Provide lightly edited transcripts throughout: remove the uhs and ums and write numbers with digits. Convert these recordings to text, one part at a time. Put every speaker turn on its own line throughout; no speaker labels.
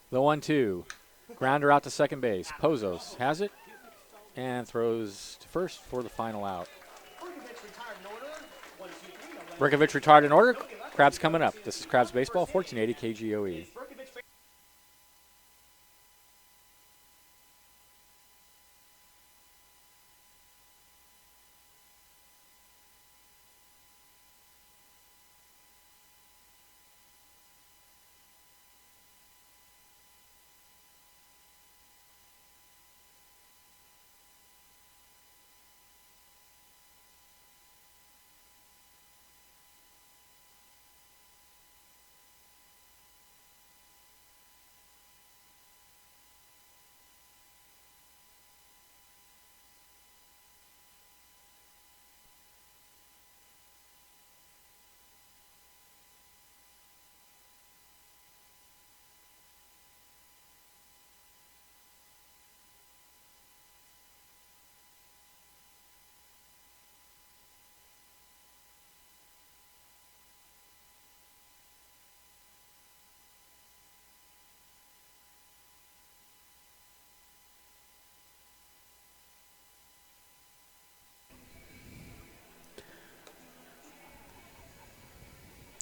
The 1-2. Grounder out to second base. Pozos has it and throws to first for the final out. Berkovich retired in order. Crabs coming up. This is Crabs Baseball, 1480 KGOE.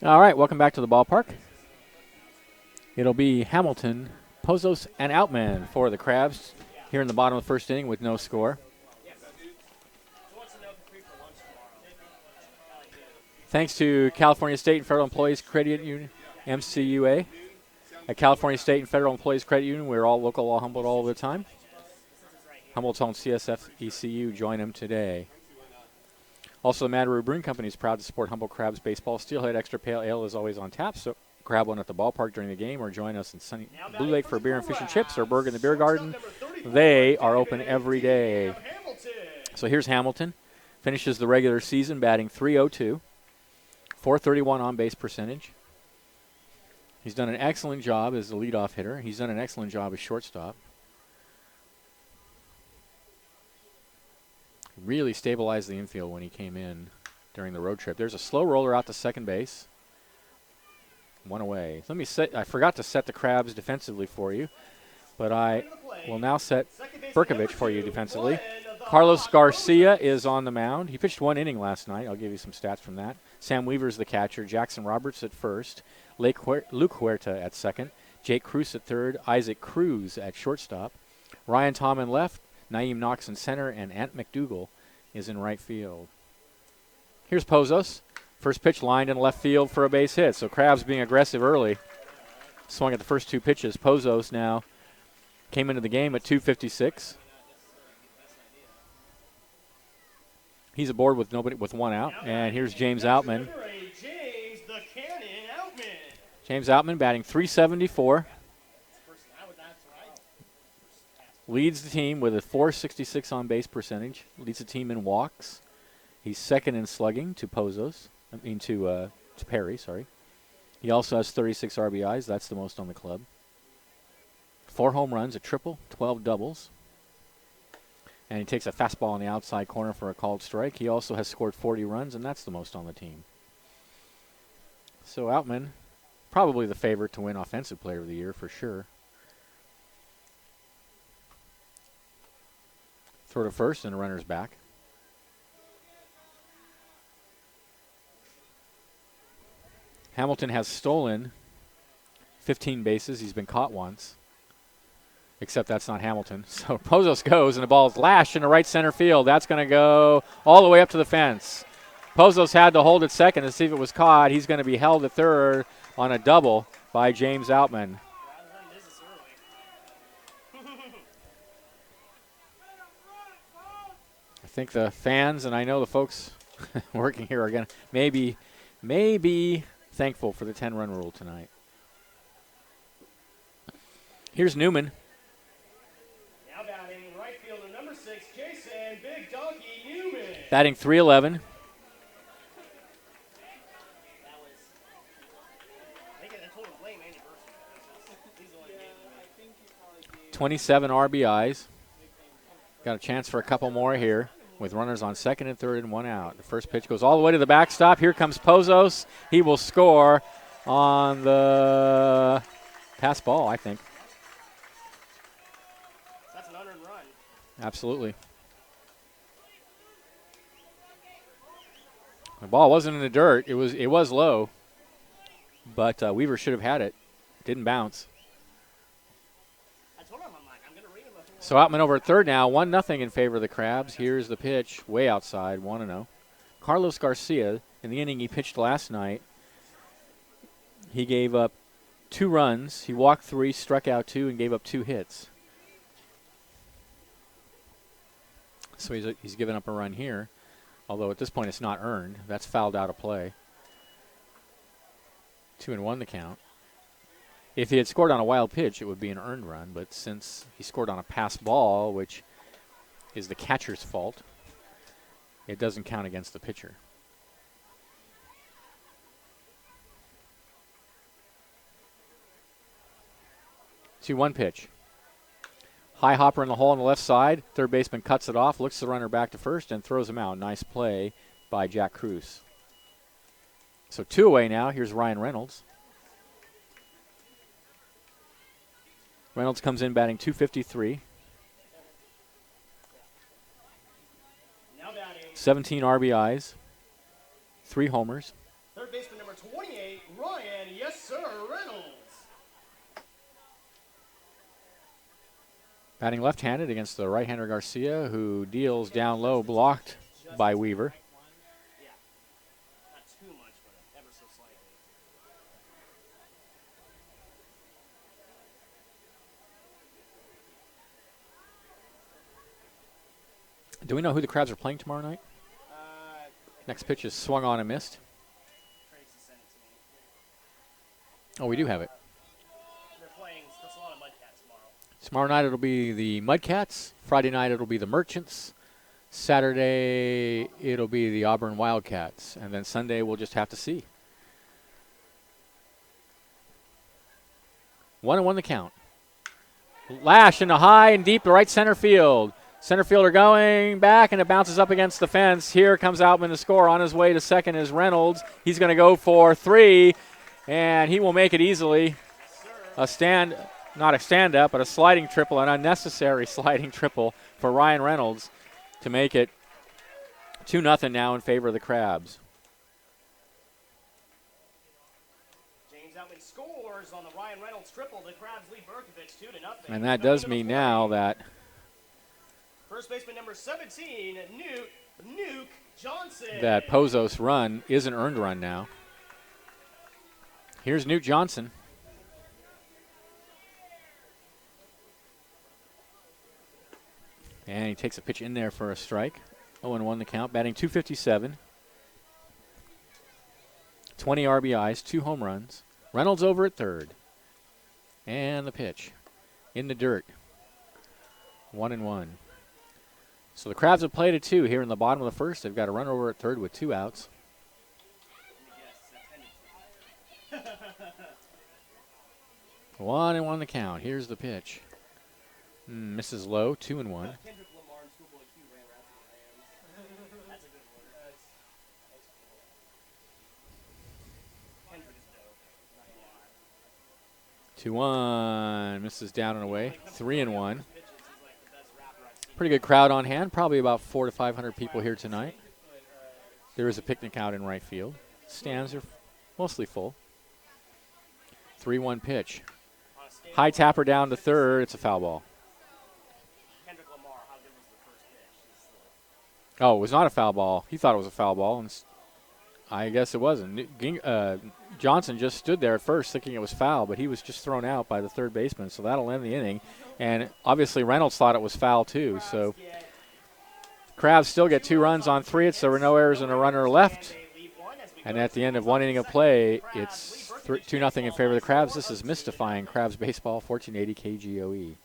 All right, welcome back to the ballpark. It'll be Hamilton, Pozos, and Outman for the Crabs here in the bottom of the first inning with no score. Thanks to California State and Federal Employees Credit Union, MCUA. At California State and Federal Employees Credit Union, we're all local, all Humboldt all the time. Humboldt's own CSF ECU, join them today. Also, the Mataroo Brewing Company is proud to support Humboldt Crabs baseball. Steelhead Extra Pale Ale is always on tap, so grab one at the ballpark during the game or join us in sunny Blue Lake for beer and fish and chips or burger in the beer garden. They are open every day. So here's Hamilton. Finishes the regular season batting .302, .431 on-base percentage. He's done an excellent job as the leadoff hitter. He's done an excellent job as shortstop. Really stabilized the infield when he came in during the road trip. There's a slow roller out to second base. One away. I forgot to set the Crabs defensively for you, but I will now set Berkovich for you defensively. Carlos Garcia is on the mound. He pitched 1 inning last night. I'll give you some stats from that. Sam Weaver's the catcher. Jackson Roberts at first. Luke Huerta at second. Jake Cruz at third. Isaac Cruz at shortstop. Ryan Tomlin left. Naeem Knox in center, and Ant McDougal is in right field. Here's Pozos. First pitch lined in left field for a base hit. So Crabs being aggressive early. Swung at the first 2 pitches. Pozos now came into the game at 256. He's aboard with 1 out. And here's James Outman. James Outman batting .374. Leads the team with a .466 on-base percentage. Leads the team in walks. He's second in slugging to Perry, sorry. He also has 36 RBIs. That's the most on the club. 4 home runs, a triple, 12 doubles. And he takes a fastball on the outside corner for a called strike. He also has scored 40 runs, and that's the most on the team. So Outman, probably the favorite to win Offensive Player of the Year for sure. Throw to first and the runner's back. Hamilton has stolen 15 bases. He's been caught once. Except that's not Hamilton. So Pozos goes, and the ball is lashed into right center field. That's going to go all the way up to the fence. Pozos had to hold at second to see if it was caught. He's going to be held at third on a double by James Outman. I think the fans, and I know the folks working here, are going to maybe thankful for the 10-run rule tonight. Here's Newman.
Now batting right fielder number 6, Jason Big Donkey Newman.
Batting .311. 27 RBIs. Got a chance for a couple more here with runners on second and third and 1 out. The first pitch goes all the way to the backstop. Here comes Pozos. He will score on the Pass ball, I think.
That's an unearned run.
Absolutely. The ball wasn't in the dirt. It was low, but Weaver should have had it. Didn't bounce.
I told him, I'm going to read him.
So Outman over at third now, 1-0 in favor of the Crabs. Here's the pitch, way outside, 1-0. Carlos Garcia, in the inning he pitched last night, he gave up 2 runs. He walked 3, struck out 2, and gave up 2 hits. So he's given up a run here, although at this point it's not earned. That's fouled out of play. 2-1 the count. If he had scored on a wild pitch, it would be an earned run, but since he scored on a pass ball, which is the catcher's fault, it doesn't count against the pitcher. 2-1 pitch. High hopper in the hole on the left side. Third baseman cuts it off, looks the runner back to first, and throws him out. Nice play by Jack Cruz. So 2 away now. Here's Ryan Reynolds. Reynolds comes in batting .253. 17 RBIs, 3 homers.
Third baseman number 28, Ryan, yes sir, Reynolds.
Batting left-handed against the right-hander Garcia, who deals down low, blocked by Weaver.
Yeah, not too much, but ever so slightly.
Do we know who the Crabs are playing tomorrow night? Next pitch is swung on and missed.
Tracy sent it to me.
Oh, we do have it.
They're playing Salona Mudcats tomorrow.
Tomorrow night it'll be the Mudcats. Friday night it'll be the Merchants. Saturday it'll be the Auburn Wildcats. And then Sunday we'll just have to see. 1-1 the count. Lash into high and deep to right center field. Center fielder going back, and it bounces up against the fence. Here comes Outman to score. On his way to second is Reynolds. He's going to go for 3, and he will make it easily. Not a stand-up, but a sliding triple, an unnecessary sliding triple for Ryan Reynolds to make it 2-0 now in favor of the Crabs.
James Outman scores on the Ryan Reynolds triple. The Crabs lead Berkovich 2-0.
And that does mean now that
first baseman number 17, Nuke Johnson.
That Pozos run is an earned run now. Here's Nuke Johnson. And he takes a pitch in there for a strike. 0-1 the count, batting .257. 20 RBIs, 2 home runs. Reynolds over at third. And the pitch in the dirt. 1-1. So the Crabs have played a 2 here in the bottom of the first. They've got a runner over at third with 2 outs. 1-1 the count. Here's the pitch. Misses low, 2-1. Two one, misses down and away. 3-1. Pretty good crowd on hand. Probably about 400 to 500 people here tonight. There is a picnic out in right field. Stands are mostly full. 3-1 pitch. High tapper down to third. It's a foul ball. Oh, it was not a foul ball. He thought it was a foul ball, and I guess it wasn't. Johnson just stood there at first thinking it was foul, but he was just thrown out by the third baseman, so that'll end the inning. And obviously Reynolds thought it was foul too, so Crabs still get 2 runs on 3. There were no errors and a runner left. And at the end of 1 inning of play, it's 2-0 in favor of the Crabs. This is mystifying Crabs baseball, 1480 KGOE.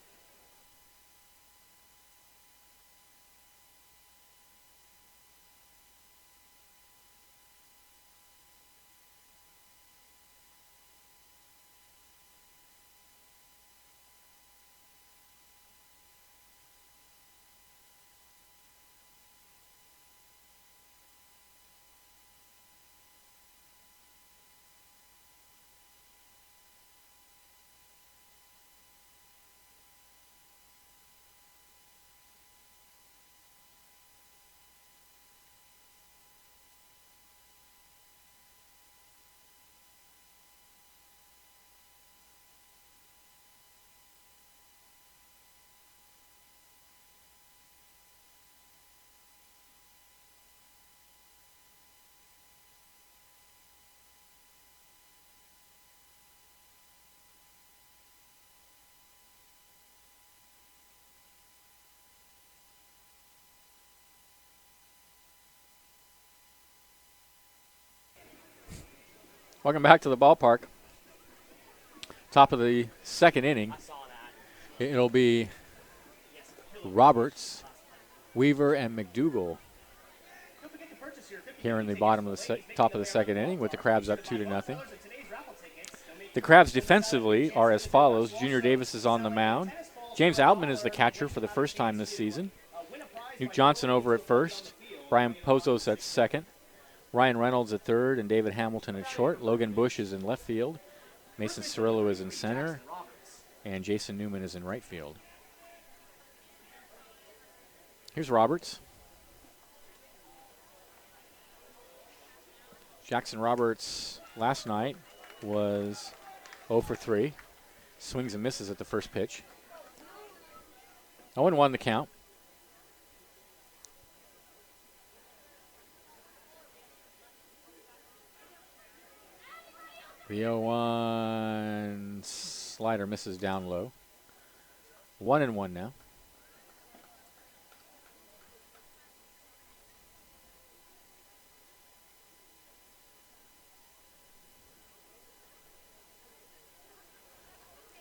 Welcome back to the ballpark. Top of the second inning. It'll be Roberts, Weaver, and McDougal here in the bottom of the top of the second inning with the Crabs up 2-0. The Crabs defensively are as follows. Junior Davis is on the mound. James Outman is the catcher for the first time this season. Newt Johnson over at first. Brian Pozos at second. Ryan Reynolds at third and David Hamilton at short. Logan Bush is in left field. Mason Cirillo is in center. And Jason Newman is in right field. Here's Roberts. Jackson Roberts last night was 0 for 3. Swings and misses at the first pitch. 0-1 the count. The 0-1 slider misses down low. 1-1 now.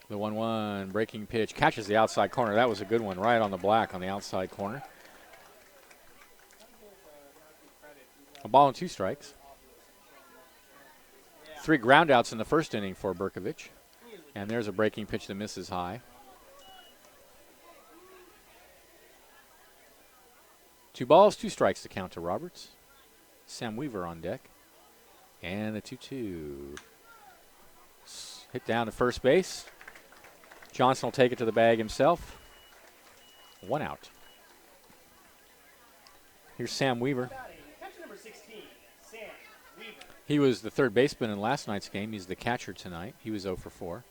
The 1-1 breaking pitch catches the outside corner. That was a good one, right on the black on the outside corner. A ball and 2 strikes. 3 groundouts in the first inning for Berkovich. And there's a breaking pitch that misses high. 2 balls, 2 strikes to count to Roberts. Sam Weaver on deck. And the 2-2. Hit down to first base. Johnson will take it to the bag himself. 1 out. Here's Sam Weaver. He was the third baseman in last night's game. He's the catcher tonight. He was 0 for 4.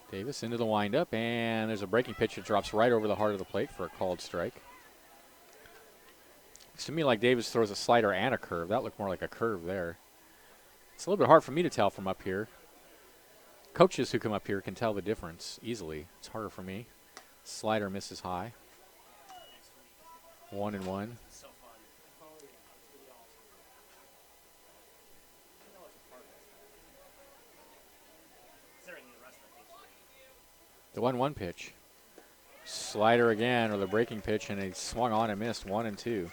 Davis into the windup, and there's a breaking pitch that drops right over the heart of the plate for a called strike. Looks to me like Davis throws a slider and a curve. That looked more like a curve there. It's a little bit hard for me to tell from up here. Coaches who come up here can tell the difference easily. It's harder for me. Slider misses high. 1-1. The 1-1 pitch. Slider again, or the breaking pitch, and he swung on and missed. 1-2.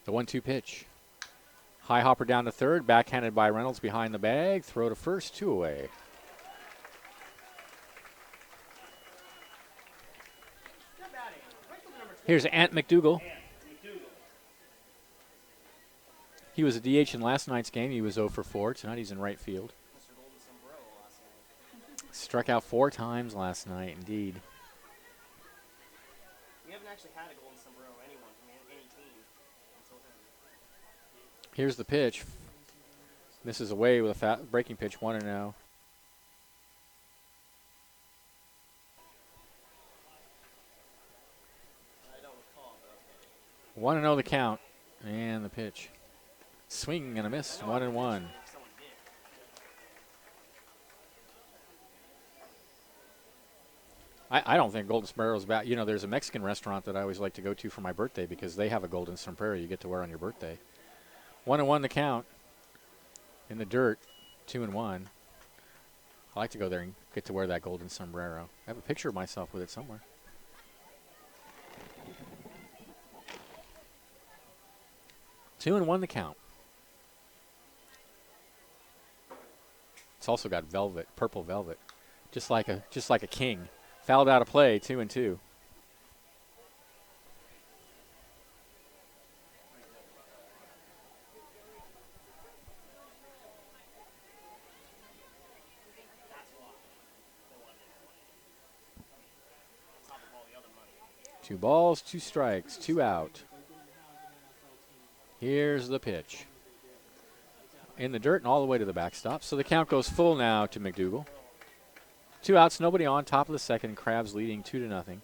The 1-2 pitch. High hopper down to third, backhanded by Reynolds behind the bag. Throw to first, 2 away. Here's Ant McDougal. He was a DH in last night's game. He was 0 for 4. Tonight he's in right field. Struck out 4 times last night, indeed.
We haven't actually had a golden sombrero anyone from any team until him.
Here's the pitch. Misses away with a breaking pitch, 1-0.
I don't recall, but okay.
1-0 the count, and the pitch. Swing and a miss, 1-1. I don't think golden sombrero is bad. You know, there's a Mexican restaurant that I always like to go to for my birthday because they have a golden sombrero you get to wear on your birthday. 1-1 the count. In the dirt, 2-1. I like to go there and get to wear that golden sombrero. I have a picture of myself with it somewhere. Two and 1 the count. It's also got velvet, purple velvet, just like a king. Fouled out of play, 2-2. Two balls, 2 strikes, 2 out. Here's the pitch. In the dirt and all the way to the backstop. So the count goes full now to McDougal. 2 outs, nobody on, top of the second. Crabs leading 2-0.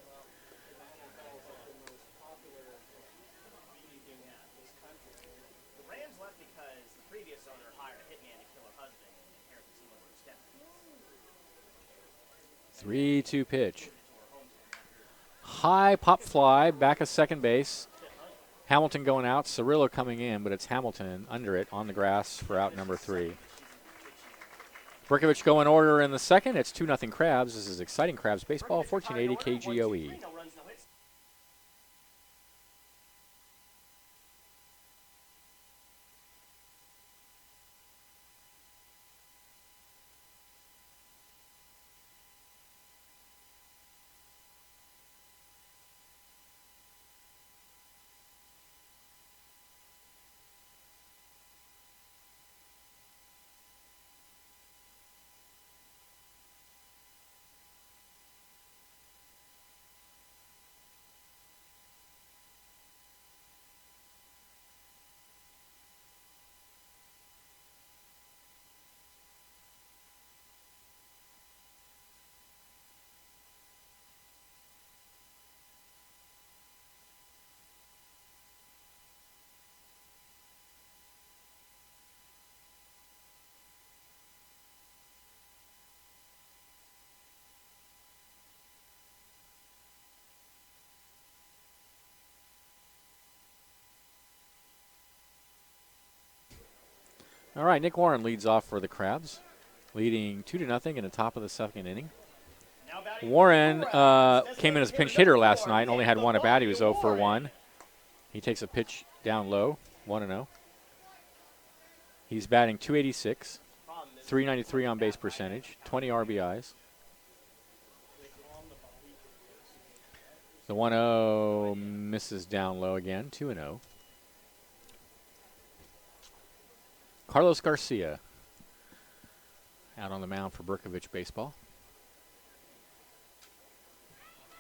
3-2 pitch. High pop fly, back of second base. Hamilton going out, Cirillo coming in, but it's Hamilton under it on the grass for out number 3. Berkovich going order in the second. It's 2-0 Crabs. This is exciting Crabs baseball, 1480 KGOE. All right, Nick Warren leads off for the Crabs, leading 2-0 in the top of the second inning. Warren came in as a pinch hitter last night, only had one at bat. He was 0 for 1. He takes a pitch down low, 1-0. He's batting .286, .393 on base percentage, 20 RBIs. The 1-0 misses down low again, 2-0. Carlos Garcia out on the mound for Berkovich baseball.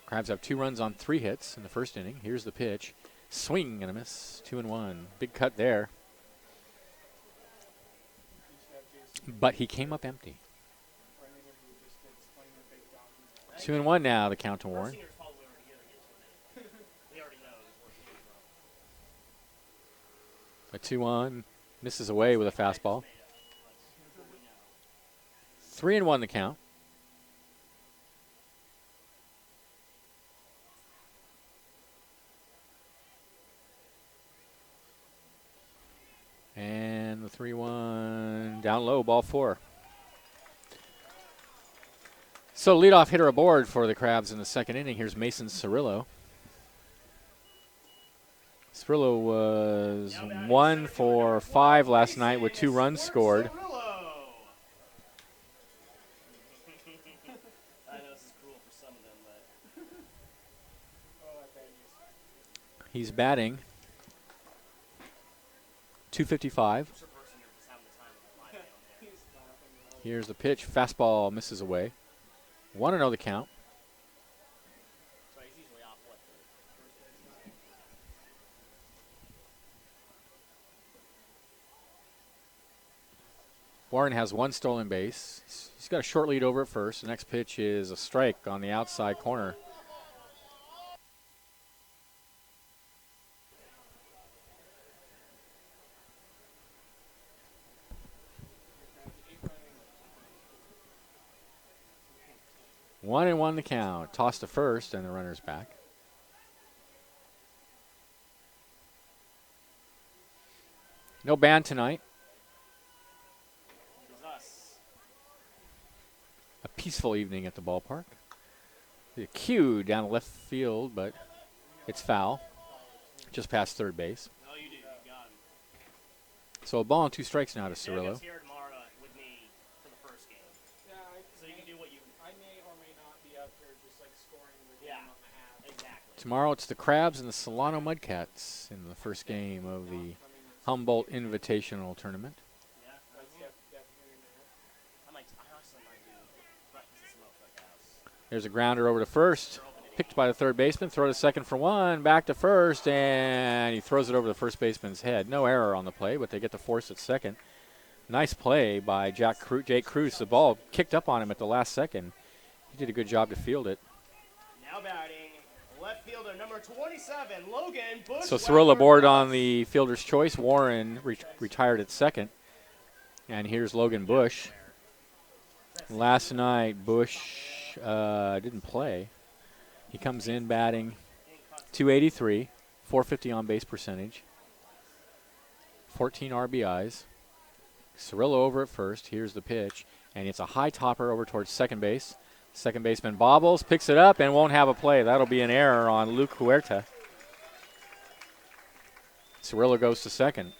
Crabs have 2 runs on 3 hits in the first inning. Here's the pitch. Swing and a miss. 2-1. Big cut there. But he came up empty. 2-1 now, the count to Warren. A 2-1. Misses away with a fastball. 3-1 the count. And the 3-1 down low, ball 4. So leadoff hitter aboard for the Crabs in the second inning. Here's Mason Cirillo. Cirillo was 1 for 5 last night with 2 runs scored. He's batting .255. Here's the pitch. Fastball misses away. 1-0 the count. Warren has 1 stolen base. He's got a short lead over at first. The next pitch is a strike on the outside corner. One and 1 the count. Toss to first, and the runner's back. No band tonight. A peaceful evening at the ballpark. The cue down the left field, but it's foul. Just past third base. So a ball and 2 strikes now to Cirillo. Tomorrow it's the Crabs and the Solano Mudcats in the first game of the Humboldt Invitational Tournament. There's a grounder over to first, picked by the third baseman, throw to second for 1, back to first, and he throws it over the first baseman's head. No error on the play, but they get to force at second. Nice play by Jake Cruz. The ball kicked up on him at the last second. He did a good job to field it.
Now batting, left fielder number 27, Logan Bush.
So Cirillo aboard on the fielder's choice. Warren retired at second. And here's Logan Bush. Last night, Bush Berkovich didn't play. He comes in batting .283, .450 on base percentage, 14 RBIs. Cirillo over at first. Here's the pitch, and it's a high topper over towards second base. Second baseman bobbles, picks it up, and won't have a play. That'll be an error on Luke Huerta. Cirillo goes to second.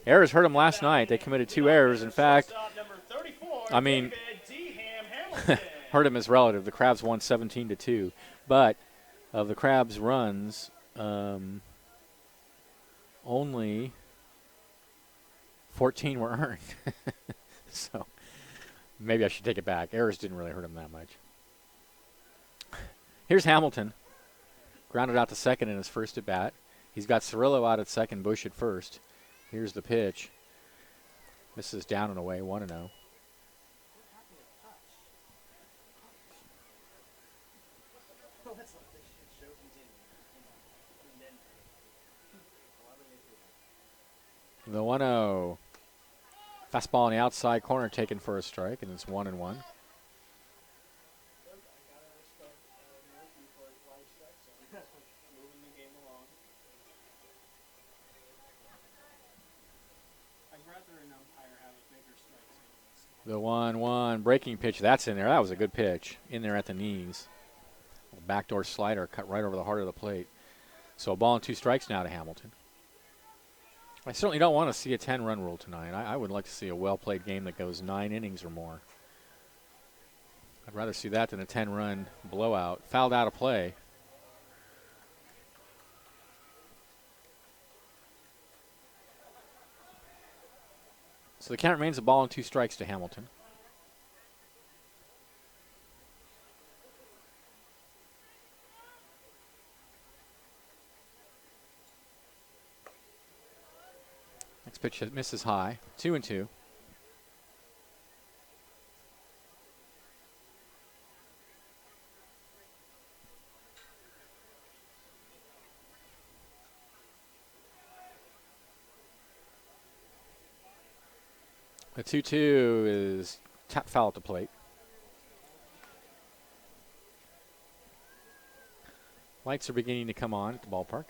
Errors hurt him last night. They committed 2 errors. In fact, I mean, hurt him is relative. The Crabs won 17-2, but of the Crabs' runs, only 14 were earned. So maybe I should take it back. Errors didn't really hurt him that much. Here's Hamilton. Grounded out to second in his first at bat. He's got Cirillo out at second, Bush at first. Here's the pitch. Misses down and away, 1-0. The 1-0. Fastball in the outside corner taken for a strike, and it's 1-1. The 1-1 breaking pitch, that's in there. That was a good pitch. In there at the knees. Backdoor slider cut right over the heart of the plate. So a ball and 2 strikes now to Hamilton. I certainly don't want to see a 10-run rule tonight. I would like to see a well-played game that goes 9 innings or more. I'd rather see that than a 10-run blowout. Fouled out of play. So the count remains a ball and 2 strikes to Hamilton. Next pitch misses high. 2-2. The 2-2 is tap foul at the plate. Lights are beginning to come on at the ballpark.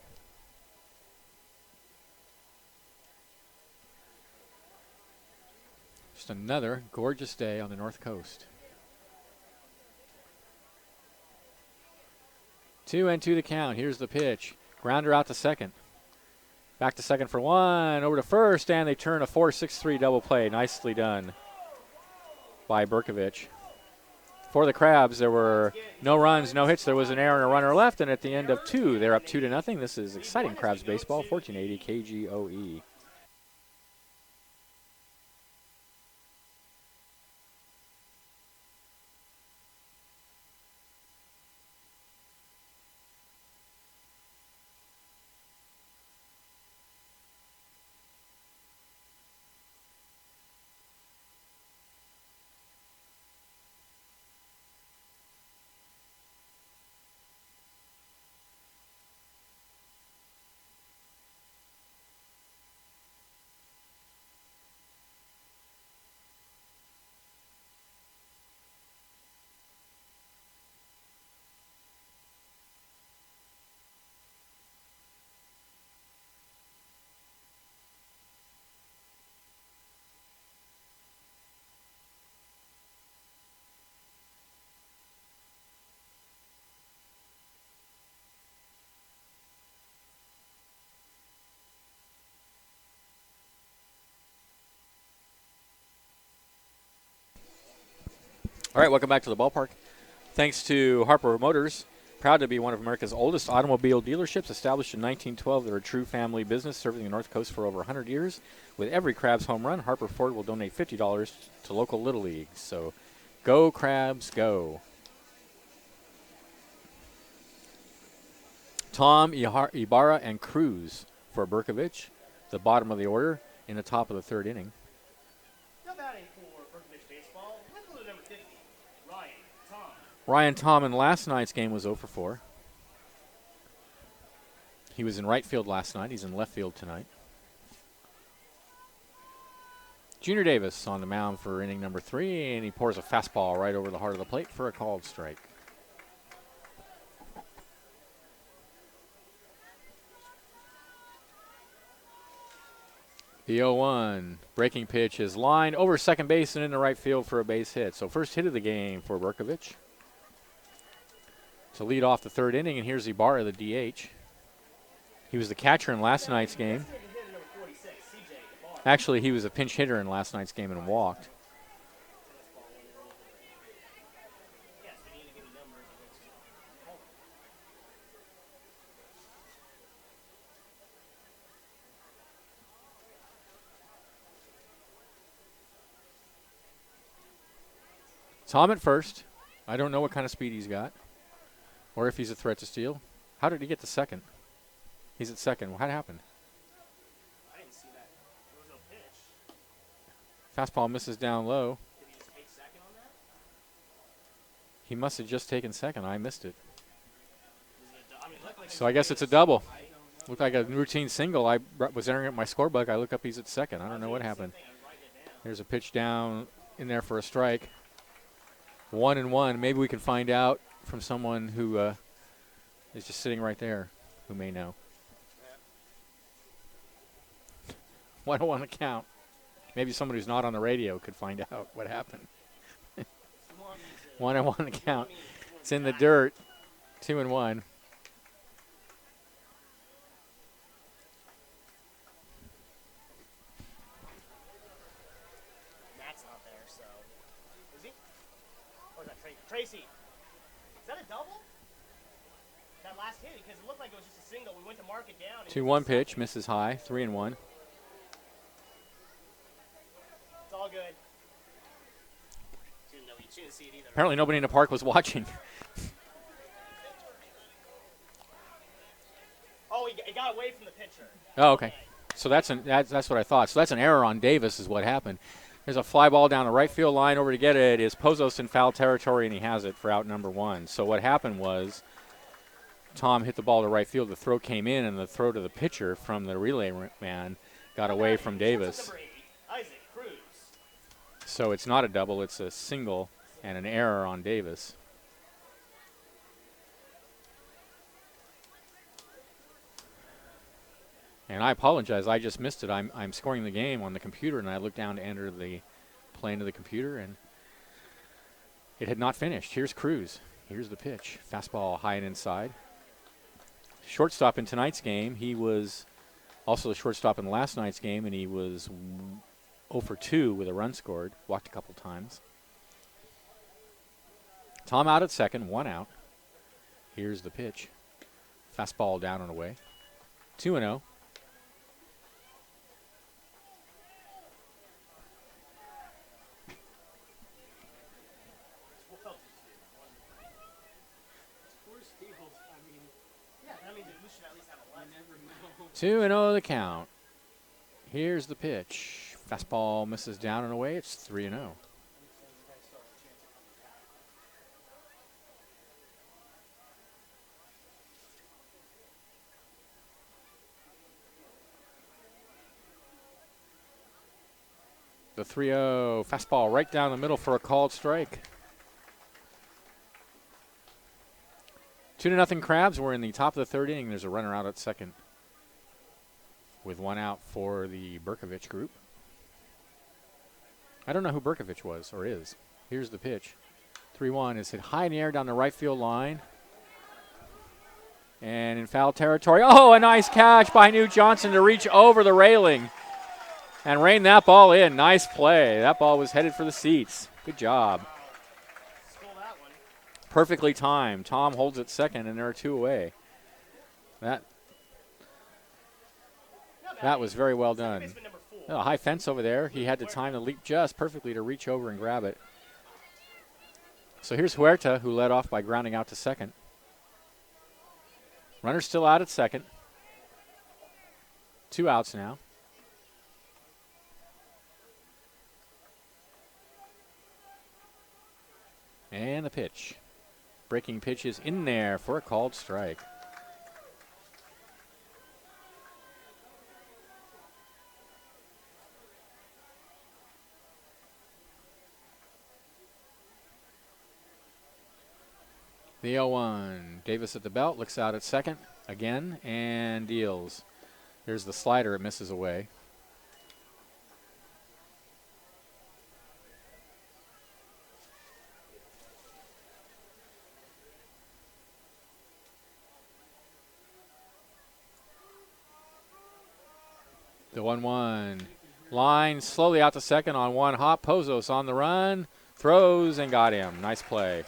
Just another gorgeous day on the North Coast. 2-2 the count. Here's the pitch. Grounder out to second. Back to second for 1. Over to first, and they turn a 4-6-3 double play. Nicely done by Berkovich. For the Crabs, there were no runs, no hits. There was an error and a runner left, and at the end of 2, they're up 2-0. This is exciting Crabs baseball, 1480 KGOE. All right, welcome back to the ballpark. Thanks to Harper Motors, proud to be one of America's oldest automobile dealerships, established in 1912. They're a true family business serving the North Coast for over 100 years. With every Crabs home run, Harper Ford will donate $50 to local Little Leagues. So go Crabs, go. Tom, Ibarra, and Cruz for Berkovich, the bottom of the order in the top of the 3rd inning.
Now batting for Berkovich baseball, Littler number 50, Ryan Tom.
Ryan Tom in last night's game was 0 for 4. He was in right field last night. He's in left field tonight. Junior Davis on the mound for inning number 3, and he pours a fastball right over the heart of the plate for a called strike. The 0-1 breaking pitch is lined over second base and into right field for a base hit. So first hit of the game for Berkovich to lead off the third inning, and here's Ibarra, the DH. He was the catcher in last night's game. Actually, he was a pinch hitter in last night's game and walked. Tom at first. I don't know what kind of speed he's got or if he's a threat to steal. How did he get to second? He's at second. What happened?
I didn't see that. There was no pitch.
Fastball misses down low.
Did he just take second on that?
He must have just taken second. I missed it.
Like
So I guess it's a double. Looked like a routine single. I was entering at my scorebook. I look up, he's at second. I don't know what happened. There's a pitch down in there for a strike. 1-1. Maybe we can find out from someone who is just sitting right there who may know. 1-1 to count. Maybe someone who's not on the radio could find out what happened. 1-1 to count. It's in the dirt. 2-1.
Tracy, is that a double? That last hit, because it looked like it was just a single. We went to mark it down.
2-1 pitch, misses high, 3-1.
It's all good. Shouldn't see it either.
Apparently nobody in the park was watching.
Oh, he got away from the pitcher.
Oh, okay. So that's what I thought. So that's an error on Davis is what happened. There's a fly ball down the right field line. Over to get it is Pozos in foul territory, and he has it for out number 1. So what happened was Tom hit the ball to right field. The throw came in, and the throw to the pitcher from the relay man got away from Davis. So it's not a double. It's a single and an error on Davis. And I apologize. I just missed it. I'm scoring the game on the computer, and I looked down to enter the play into the computer, and it had not finished. Here's Cruz. Here's the pitch. Fastball high and inside. Shortstop in tonight's game. He was also the shortstop in last night's game, and he was 0 for 2 with a run scored. Walked a couple times. Tom out at second, 1 out. Here's the pitch. Fastball down and away. 2-0.
That means we should at least have a left.
You never know.
2-0 the count. Here's the pitch. Fastball misses down and away. It's 3-0. The 3-0 fastball right down the middle for a called strike. 2-0 Crabs. We're in the top of the third inning. There's a runner out at second with 1 out for the Berkovich group. I don't know who Berkovich was or is. Here's the pitch. 3-1 is hit high in the air down the right field line. And in foul territory. Oh, a nice catch by Newt Johnson to reach over the railing and rein that ball in. Nice play. That ball was headed for the seats. Good job. Perfectly timed. Tom holds it second, and there are 2 away. That was very well done. A high fence over there. He had to time the leap just perfectly to reach over and grab it. So here's Huerta, who led off by grounding out to second. Runner's still out at second. 2 outs now. And the pitch. Breaking pitch is in there for a called strike. The 0-1. Davis at the belt, looks out at second again, and deals. There's the slider, it misses away. The 1-1. Line slowly out to second on one hop. Pozos on the run. Throws and got him. Nice play.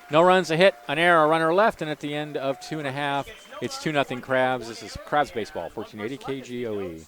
No runs, a hit, an error, a runner left, and at the end of 2.5, it's 2-0 Crabs. This is Crabs Baseball, 1480 KGOE.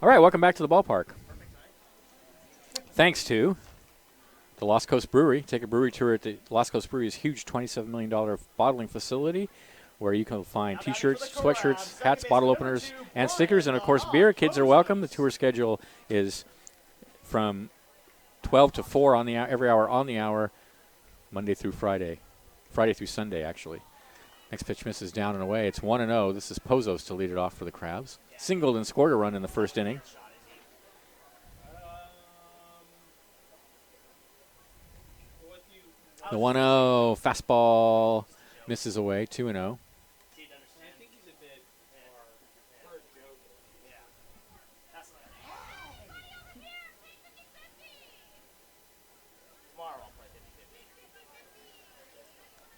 All right, welcome back to the ballpark. Thanks to the Lost Coast Brewery. Take a brewery tour at the Lost Coast Brewery's huge $27 million bottling facility, where you can find T-shirts, sweatshirts, hats, bottle openers, and stickers, and, of course, beer. Kids are welcome. The tour schedule is from 12 to 4 on the every hour on the hour, Monday through Friday. Friday through Sunday, actually. Next pitch misses down and away. It's 1-0. This is Pozos to lead it off for the Crabs. Singled and scored a run in the first inning. The 1-0 fastball misses away, 2-0.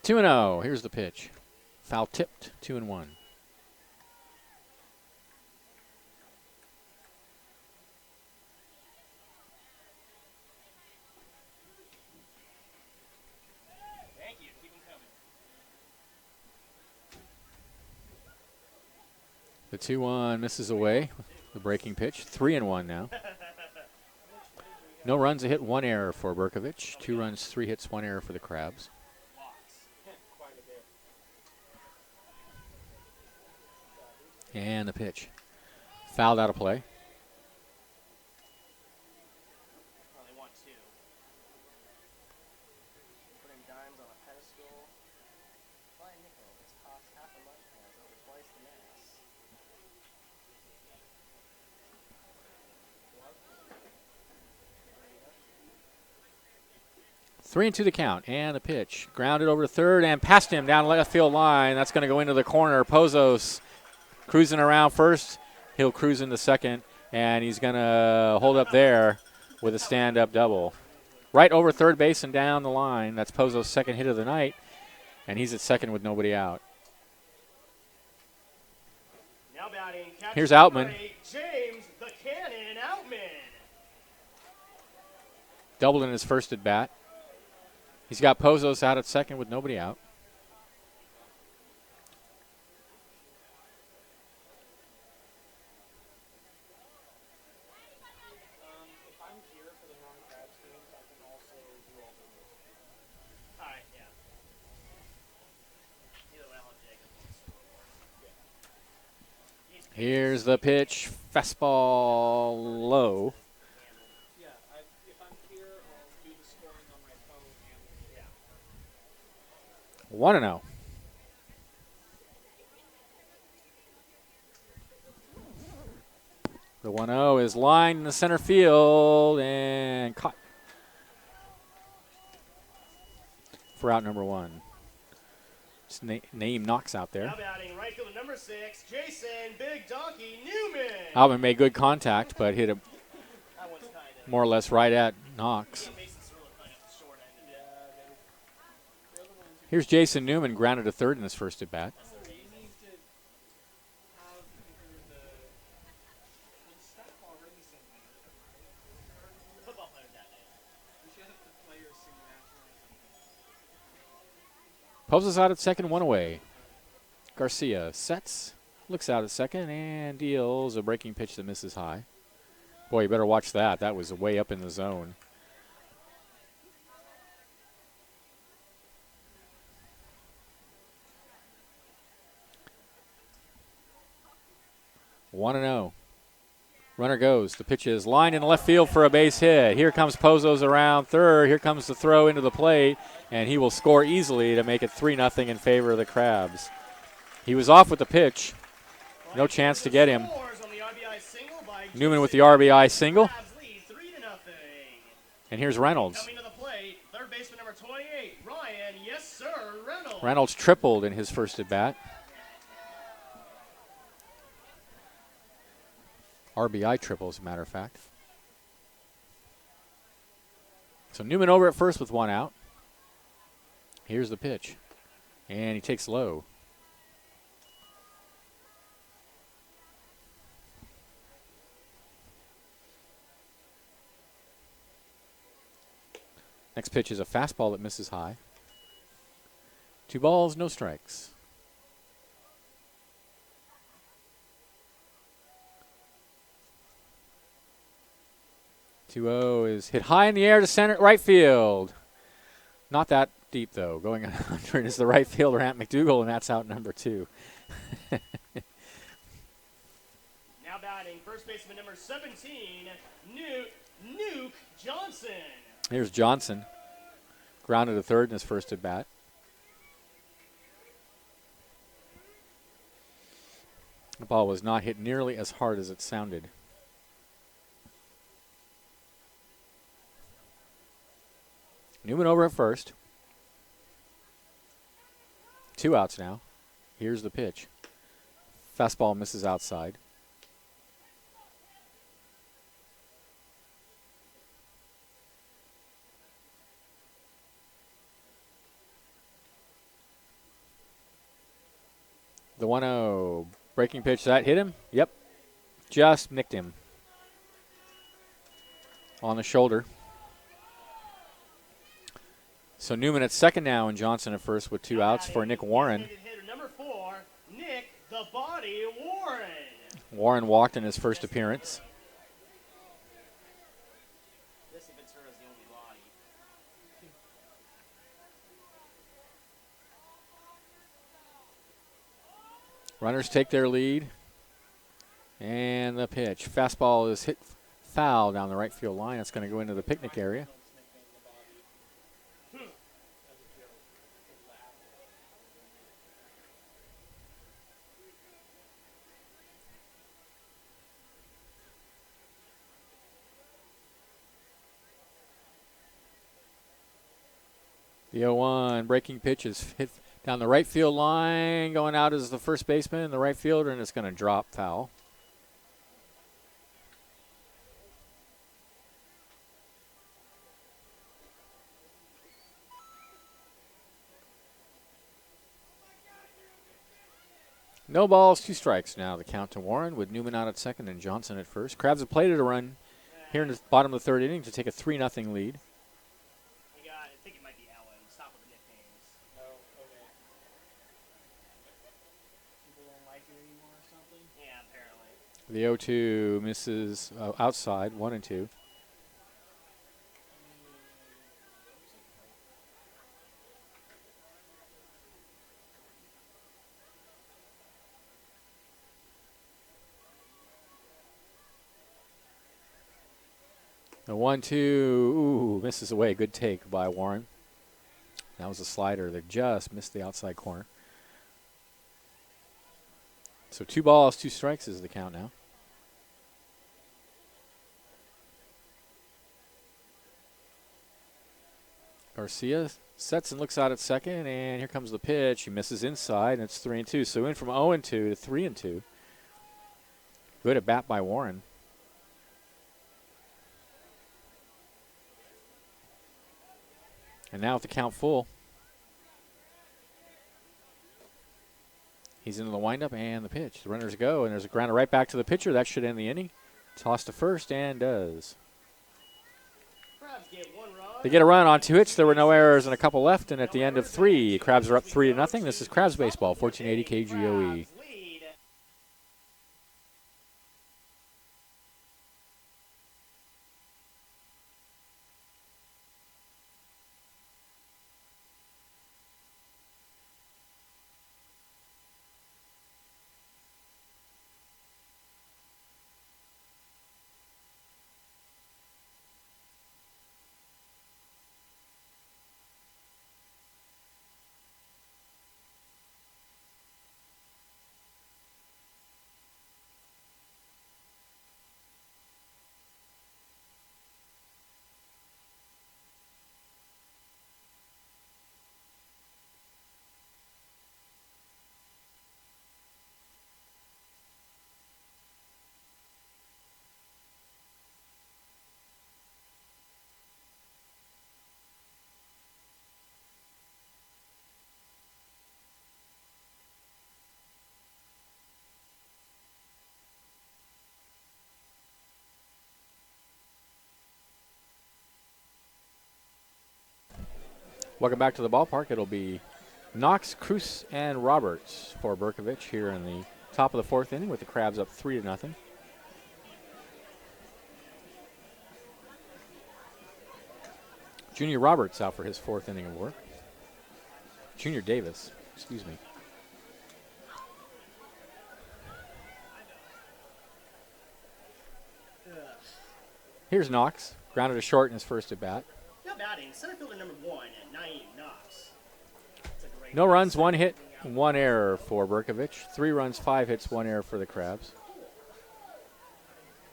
Two and 0. Here's the pitch. Foul tipped. 2-1. The 2-1 misses away. The breaking pitch. 3-1 now. No runs, a hit, one error for Berkovich. 2 runs, 3 hits, 1 error for the Crabs. And the pitch. Fouled out of play. Three and 2 the count, and the pitch. Grounded over to third and past him down the left field line. That's going to go into the corner. Pozos cruising around first. He'll cruise into second, and he's going to hold up there with a stand-up double. Right over third base and down the line. That's Pozos' second hit of the night, and he's at second with nobody out.
Now batting,
here's Outman.
James the Cannon Outman.
Doubled in his first at bat. He's got Pozos out at second with nobody out.
If I'm here for the non-Crabs games, I can also do all the moves. All right, yeah. Either way, I'll have Jacob on the scoreboard.
Here's the pitch. Fastball low. 1-0. The 1-0 is lined in the center field and caught for out number 1. Naeem Knox out there.
Now batting right fielder number 6, Jason Big Donkey Newman.
Alvin made good contact, but hit him
That one's kind of.
more or less right at Knox.
Mason's really playing up the short end of it.
The other ones you
Here's Jason Newman, grounded to third in his first at bat.
he needs to have the staff already sing national, right?
The football players that day.
We should have the players sing national anthem.
Poses out at second, one away. Garcia sets, looks out at second, and deals a breaking pitch that misses high. Boy, you better watch that. That was way up in the zone. One and 0. Runner goes. The pitch is lined in left field for a base hit. Here comes Pozos around third. Here comes the throw into the plate, and he will score easily to make it 3-0 in favor of the Crabs. He was off with the pitch. No chance to get him. Newman with the RBI single. And here's Reynolds.
Coming to the plate, third baseman number 28, Ryan. Yes, sir, Reynolds.
Reynolds tripled in his first at bat. RBI triple, as a matter of fact. So Newman over at first with one out. Here's the pitch. And he takes low. Next pitch is a fastball that misses high. 2 balls, no strikes. 2-0 is hit high in the air to center, right field. Not that deep, though. Going 100 is the right fielder, Ant McDougal, and that's out number 2.
Now batting, first baseman number 17, Nuke Johnson.
Here's Johnson. Grounded to third in his first at bat. The ball was not hit nearly as hard as it sounded. Newman over at first. 2 outs now. Here's the pitch. Fastball misses outside. The 1-0 breaking pitch, that hit him? Yep. Just nicked him on the shoulder. So Newman at second now and Johnson at first with 2 outs for Nick Warren.
Hitter number 4, Nick the Body Warren.
Warren walked in his first appearance.
This Ventura's the only body.
Runners take their lead. And the pitch. Fastball is hit foul down the right field line. It's going to go into the picnic area. The 0-1 breaking pitch is hit down the right field line. Going out is the first baseman, the right fielder, and it's going to drop foul. No balls, 2 strikes now. The count to Warren with Newman out at second and Johnson at first. Crabs have played it a run here in the bottom of the third inning to take a 3-0 lead.
I think it might be Ellen. Stop with the nicknames.
Oh, okay. People don't like it anymore or something?
Yeah, apparently.
The 0-2 misses outside, 1-2. The 1-2, ooh, misses away. Good take by Warren. That was a slider that just missed the outside corner. So 2 balls, 2 strikes is the count now. Garcia Sets and looks out at second, and here comes the pitch. He misses inside, and it's 3-2. So in from 0-2 to 3-2. Good at bat by Warren. And now with the count full, he's into the windup and the pitch. The runners go, and there's a grounder right back to the pitcher. That should end the inning. Toss to first, and does.
Crabs get 1 run.
They get a run on 2 hits. There were no errors and a couple left, and at the end of 3, Crabs are up 3-0. This is Crabs Baseball, 1480 KGOE.
Crabs lead.
Welcome back to the ballpark. It'll be Knox, Cruz, and Roberts for Berkovich here in the top of the 4th inning with the Crabs up 3-0. Junior Roberts out for his 4th inning of work. Junior Davis, excuse me. Here's Knox, grounded to short in his first at bat.
Now batting, center fielder number 1 at 9 Knox.
No runs, 1 hit, 1 error for Berkovich. 3 runs, 5 hits, 1 error for the Crabs.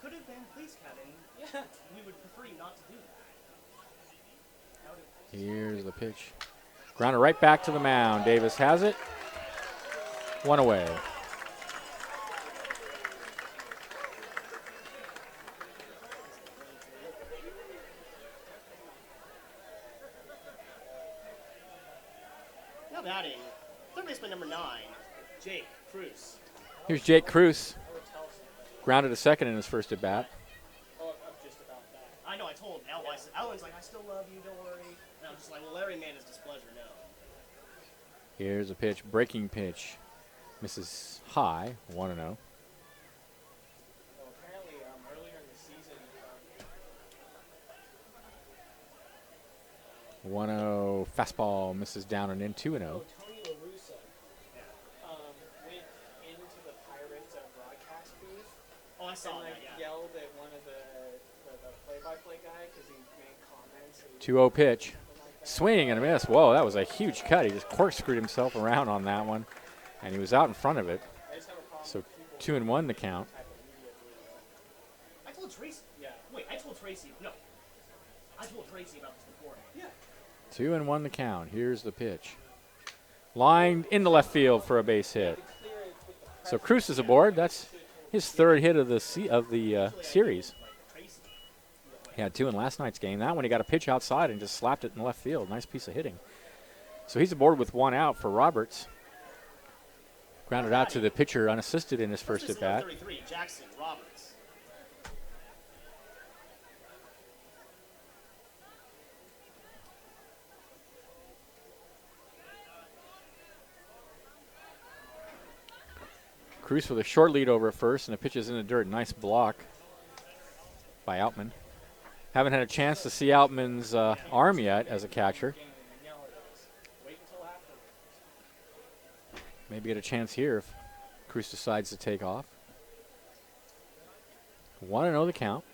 Could have been police cabin. Yeah, we would prefer you not to do that.
Here's the pitch. Grounder right back to the mound. Davis has it. 1 away.
Now batting, third baseman number 9, Jake Cruz.
Here's Jake Cruz. Grounded to second in his first at bat.
I know, I told Al, Alan's like, I still love you, don't worry. And I'm just like, well, Larry made his displeasure known.
Here's a pitch, breaking pitch. Misses high, 1-0.
Well, apparently, earlier in the season,
1-0 fastball misses down and in, 2-0.
Tony La Russa went into the Pirates broadcast booth
Oh, I saw
and
that, yeah.
yelled at one of the play-by-play guy because he made comments.
2-0 pitch. Swing and a miss. Whoa, that was a huge cut. He just corkscrewed himself around on that one, and he was out in front of it. So 2-1 the count.
I told Tracy.
Yeah.
Wait, I told Tracy. No. I told Tracy about this beforehand.
Yeah.
2-1 the count. Here's the pitch. Lined into left field for a base hit. So Cruz is aboard. That's his 3rd hit of the series. He had 2 in last night's game. That one he got a pitch outside and just slapped it in left field. Nice piece of hitting. So he's aboard with 1 out for Roberts. Grounded out to the pitcher unassisted in his first at bat.
33, Jackson Roberts.
Cruz with a short lead over at first, and the pitch is in the dirt. Nice block by Outman. Haven't had a chance to see Outman's arm yet as a catcher. Maybe get a chance here if Cruz decides to take off. 1-0 the count.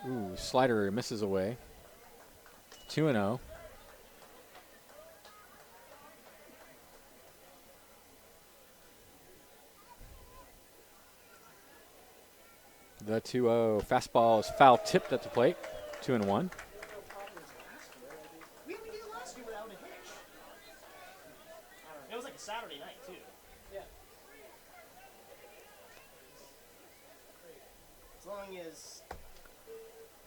Ooh, slider misses away. 2-0. The 2-0 fastball is foul tipped at the plate. 2-1.
We did it last year without a hitch. It was like a Saturday night, too.
Yeah.
As long as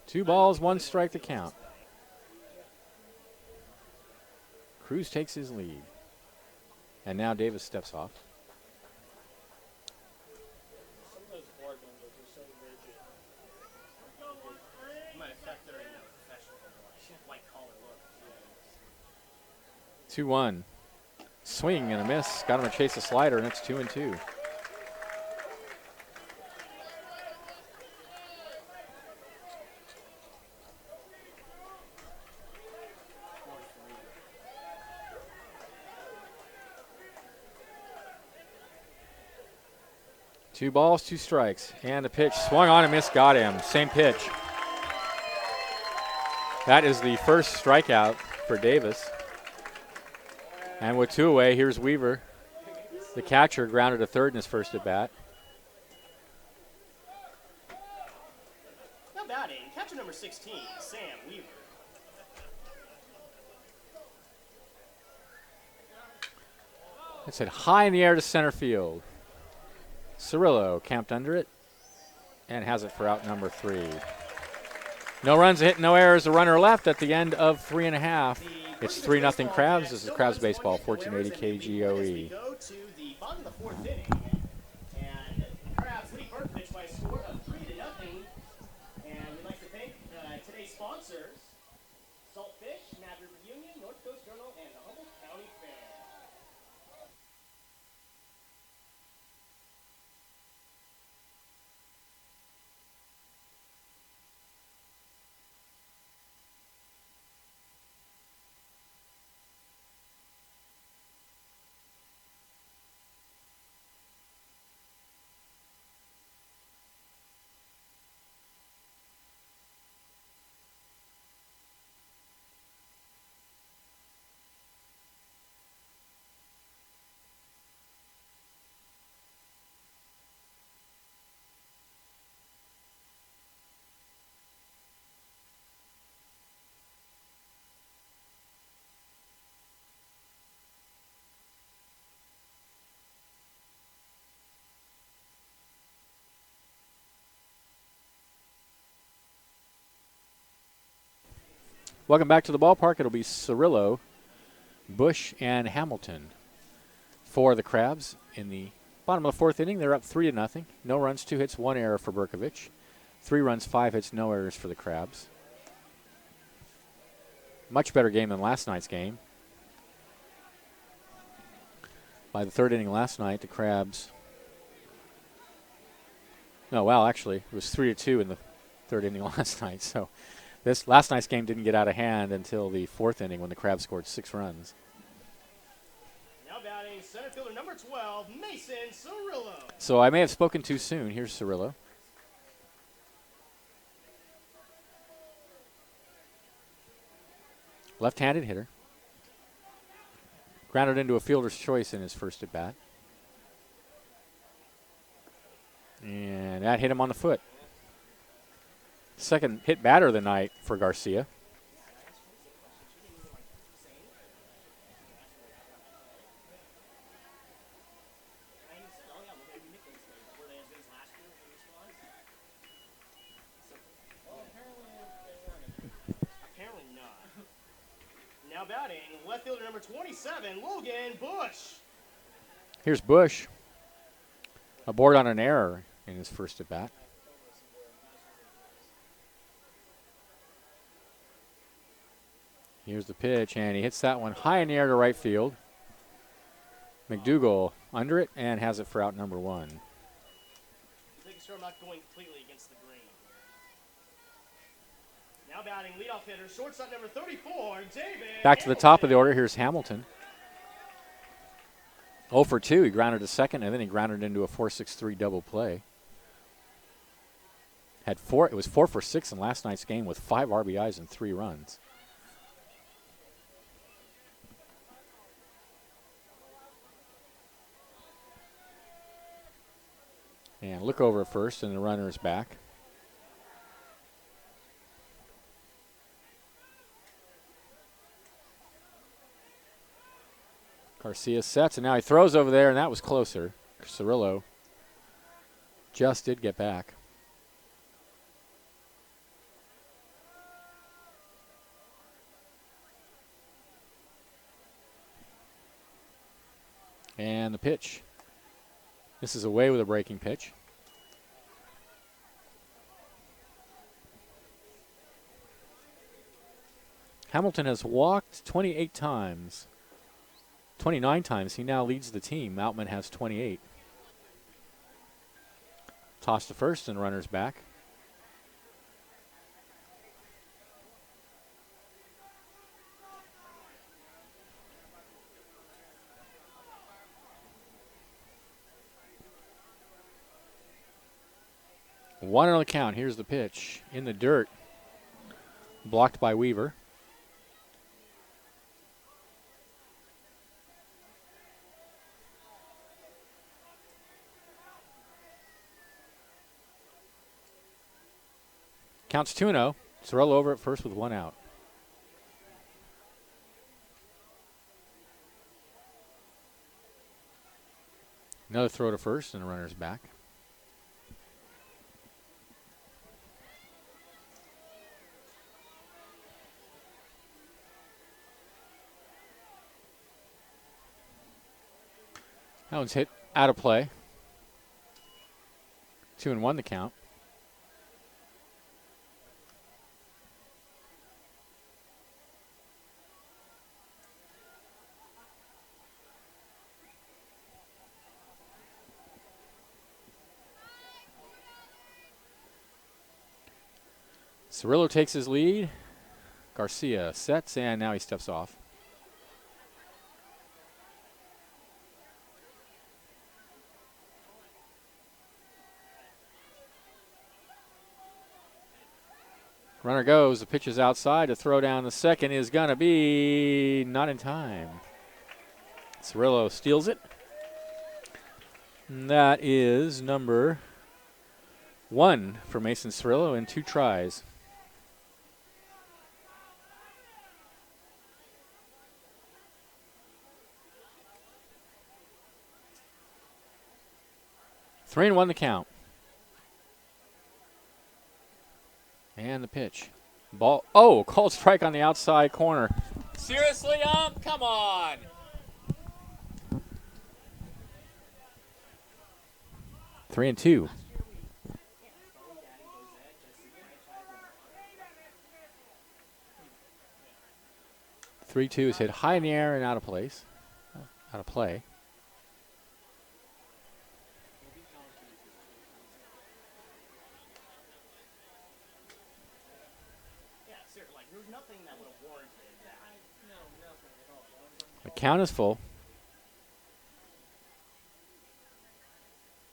2 balls, 1 strike to count. Cruz takes his lead. And now Davis steps off.
Some of those board windows are so rigid.
it might affect their professional white collar look.
2-1. Swing and a miss. Got him to chase a slider, and it's 2-2. Two balls, 2 strikes. And the pitch swung on and missed, got him. Same pitch. That is the first strikeout for Davis. And with 2 away, here's Weaver. The catcher grounded to third in his first at bat.
Now batting, catcher number 16, Sam Weaver.
It's hit high in the air to center field. Cirillo camped under it and has it for out number 3. No runs, a hit, no errors, a runner left at the end of 3.5. It's 3-0 Crabs. This is Crabs Baseball, 1480 KGOE.
We go to the bottom of the 4th inning, and Crabs lead Berkovich by a score of 3-0. And we'd like to thank today's sponsors: Saltfish, Mad River Union, North Coast Journal, and the Humboldt County Fair.
Welcome back to the ballpark. It'll be Cirillo, Bush, and Hamilton for the Crabs in the bottom of the 4th inning. They're up 3-0. No runs, 2 hits, 1 error for Berkovich. 3 runs, 5 hits, no errors for the Crabs. Much better game than last night's game. By the 3rd inning last night, the Crabs. No, well, actually, it was 3-2 in the 3rd inning last night. So this last night's game didn't get out of hand until the 4th inning when the Crabs scored 6 runs.
Now batting, center fielder number 12, Mason Cirillo.
So I may have spoken too soon. Here's Cirillo. Left-handed hitter. Grounded into a fielder's choice in his first at bat. And that hit him on the foot. Second hit batter of the night for Garcia.
Apparently not. Now batting, left fielder number 27, Logan Bush.
Here's Bush. Aboard on an error in his first at bat. Here's the pitch, and he hits that one high in the air to right field. McDougal under it and has it for out number 1.
Making sure I'm not going completely against the grain. Now batting, leadoff hitter, shortstop number 34, David.
Back to the top of the order. Here's Hamilton. 0 for 2. He grounded to second, and then he grounded into a 4-6-3 double play. It was 4 for 6 in last night's game with 5 RBIs and 3 runs. And look over at first, and the runner is back. Garcia sets, and now he throws over there, and that was closer. Cirillo just did get back. And the pitch. This is away with a breaking pitch. Hamilton has walked 28 times. 29 times. He now leads the team. Outman has 28. Toss to first and runners back. One on the count. Here's the pitch. In the dirt. Blocked by Weaver. Counts 2-0. Cirillo over at first with one out. Another throw to first and the runner's back. That one's hit out of play. 2-1 the count. Cirillo takes his lead. Garcia sets, and now he steps off. Runner goes. The pitch is outside. To throw down the second is going to be not in time. Cirillo steals it. And that is number 1 for Mason Cirillo in 2 tries. Three and 1 the count. And the pitch. Ball. Oh, called strike on the outside corner. Seriously, come on. Three and 2. 3-2 is hit high in the air and out of place. Out of play. The count is full.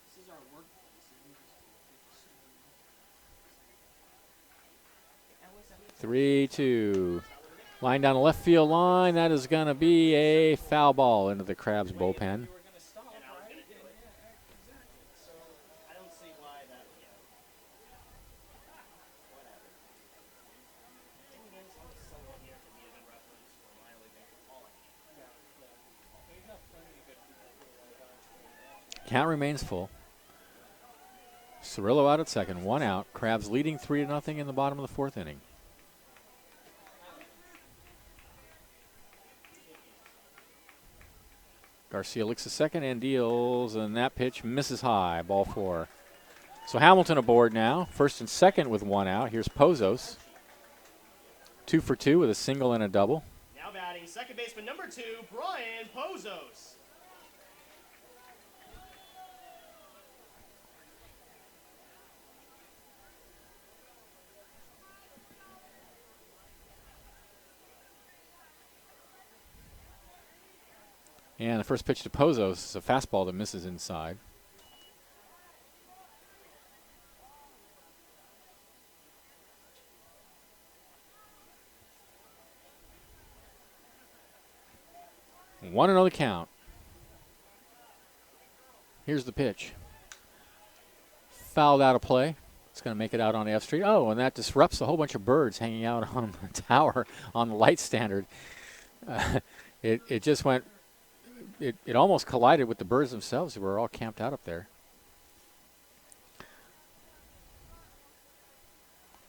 This is our work.
3-2. Line down the left field line. That is going to be a foul ball into the Crabs bullpen. Count remains full. Cirillo out at second, one out. Crabs leading 3-0 in the bottom of the 4th inning. Garcia licks a second and deals, and that pitch misses high, ball 4. So Hamilton aboard now, first and second with one out. Here's Pozos. 2 for 2 with a single and a double.
Now batting second baseman number 2, Brian Pozos.
And the first pitch to Pozos is a fastball that misses inside. One another count. Here's the pitch. Fouled out of play. It's going to make it out on F Street. Oh, and that disrupts a whole bunch of birds hanging out on the tower on the light standard. It just went it almost collided with the birds themselves who were all camped out up there.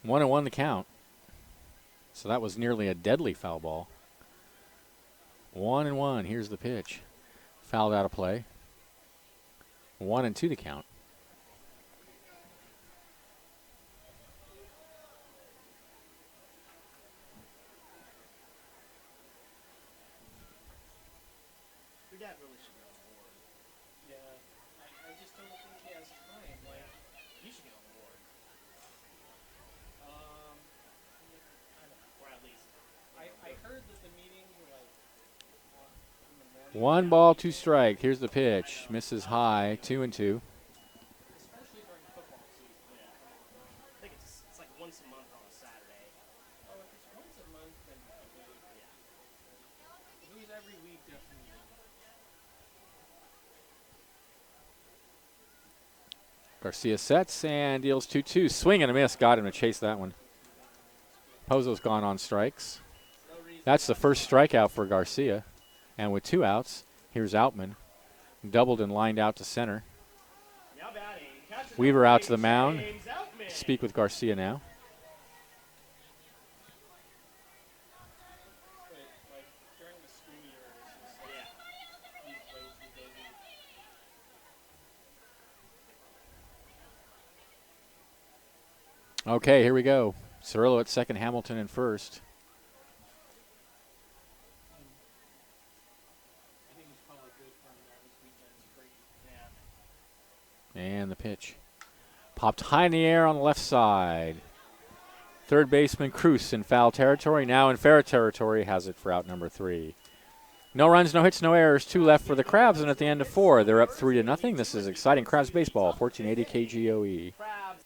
1-1 the count. So that was nearly a deadly foul ball. 1-1. Here's the pitch. Fouled out of play. 1-2 the count.
Your dad really should get on board.
Yeah. I just don't think he has time. Like,
You should get on board.
I don't know.
Or at least.
I heard that the meetings were like in the morning.
1 ball, 2 strike. Here's the pitch. Misses high. 2-2.
Especially during football season.
Yeah. I think it's like once a month on a Saturday.
Oh, if it's once a month, then I believe.
Yeah.
If it was every week, definitely.
Garcia sets and deals 2-2. Swing and a miss. Got him to chase that one. Pozo's gone on strikes. That's the first strikeout for Garcia. And with 2 outs, here's Outman. Doubled and lined out to center.
Now batting. Catches
Weaver out to the mound.
James Outman.
Speak with Garcia now.
But like during the school year, it's just like
Yeah.
he's way too busy.
Okay, here we go. Cirillo at second, Hamilton in first.
I think it's probably good for him that this weekend's free.
Yeah.
And the pitch. Popped high in the air on the left side. Third baseman Cruz in foul territory. Now in fair territory, has it for out number 3. No runs, no hits, no errors. 2 left for the Crabs, and at the end of 4, they're up 3-0. This is exciting Crabs baseball, 1480 KGOE.
Crabs.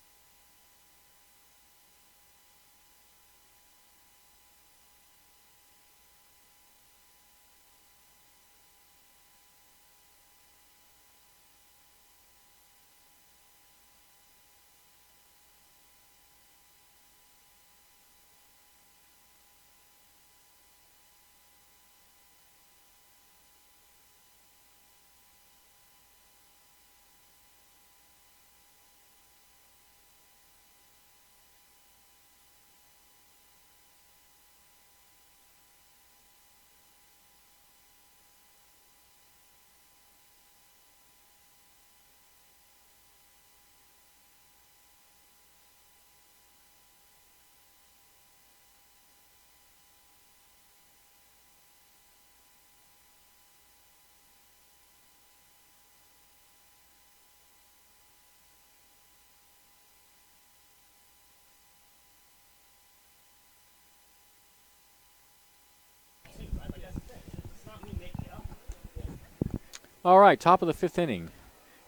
All right, top of the 5th inning.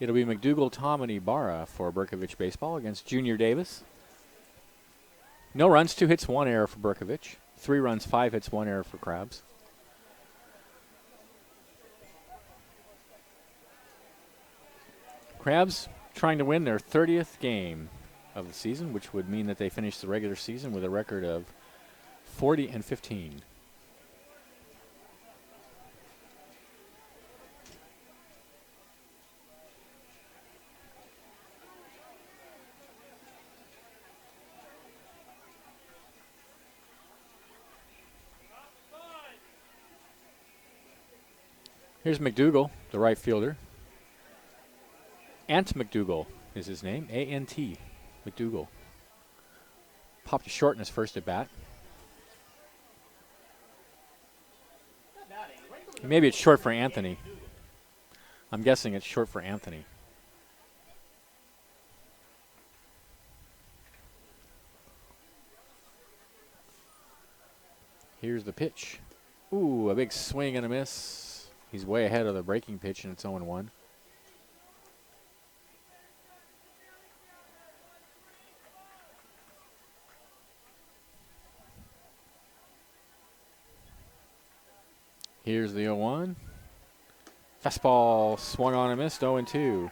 It'll be McDougal, Tom, and Ibarra for Berkovich baseball against Junior Davis. No runs, 2 hits, 1 error for Berkovich. 3 runs, 5 hits, 1 error for Crabs. Crabs trying to win their 30th game of the season, which would mean that they finish the regular season with a record of 40-15. Here's McDougal, the right fielder. Ant McDougal is his name, A-N-T, McDougal. Popped to short in his first at bat. Maybe it's short for Anthony. I'm guessing it's short for Anthony. Here's the pitch. Ooh, a big swing and a miss. He's way ahead of the breaking pitch, and it's 0-1. Here's the 0-1. Fastball swung on and missed, 0-2.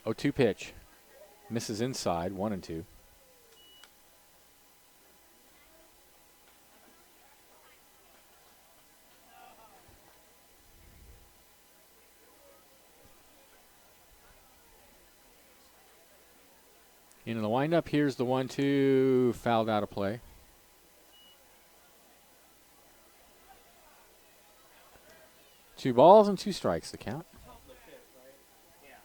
0-2 pitch. Misses inside, 1-2. Into the windup, here's the 1-2, fouled out of play. Two balls and 2 strikes, the count.
Top of the fifth, right?
Yeah.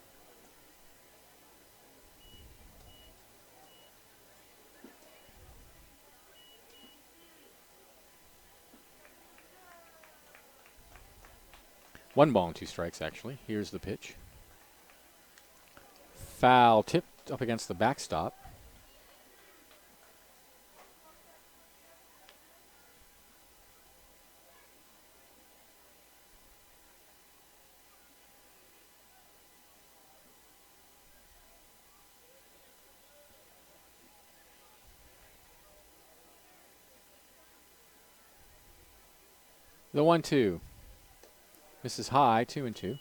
One ball and 2 strikes, actually. Here's the pitch. Foul tipped up against the backstop. The 1-2. Misses high, 2-2.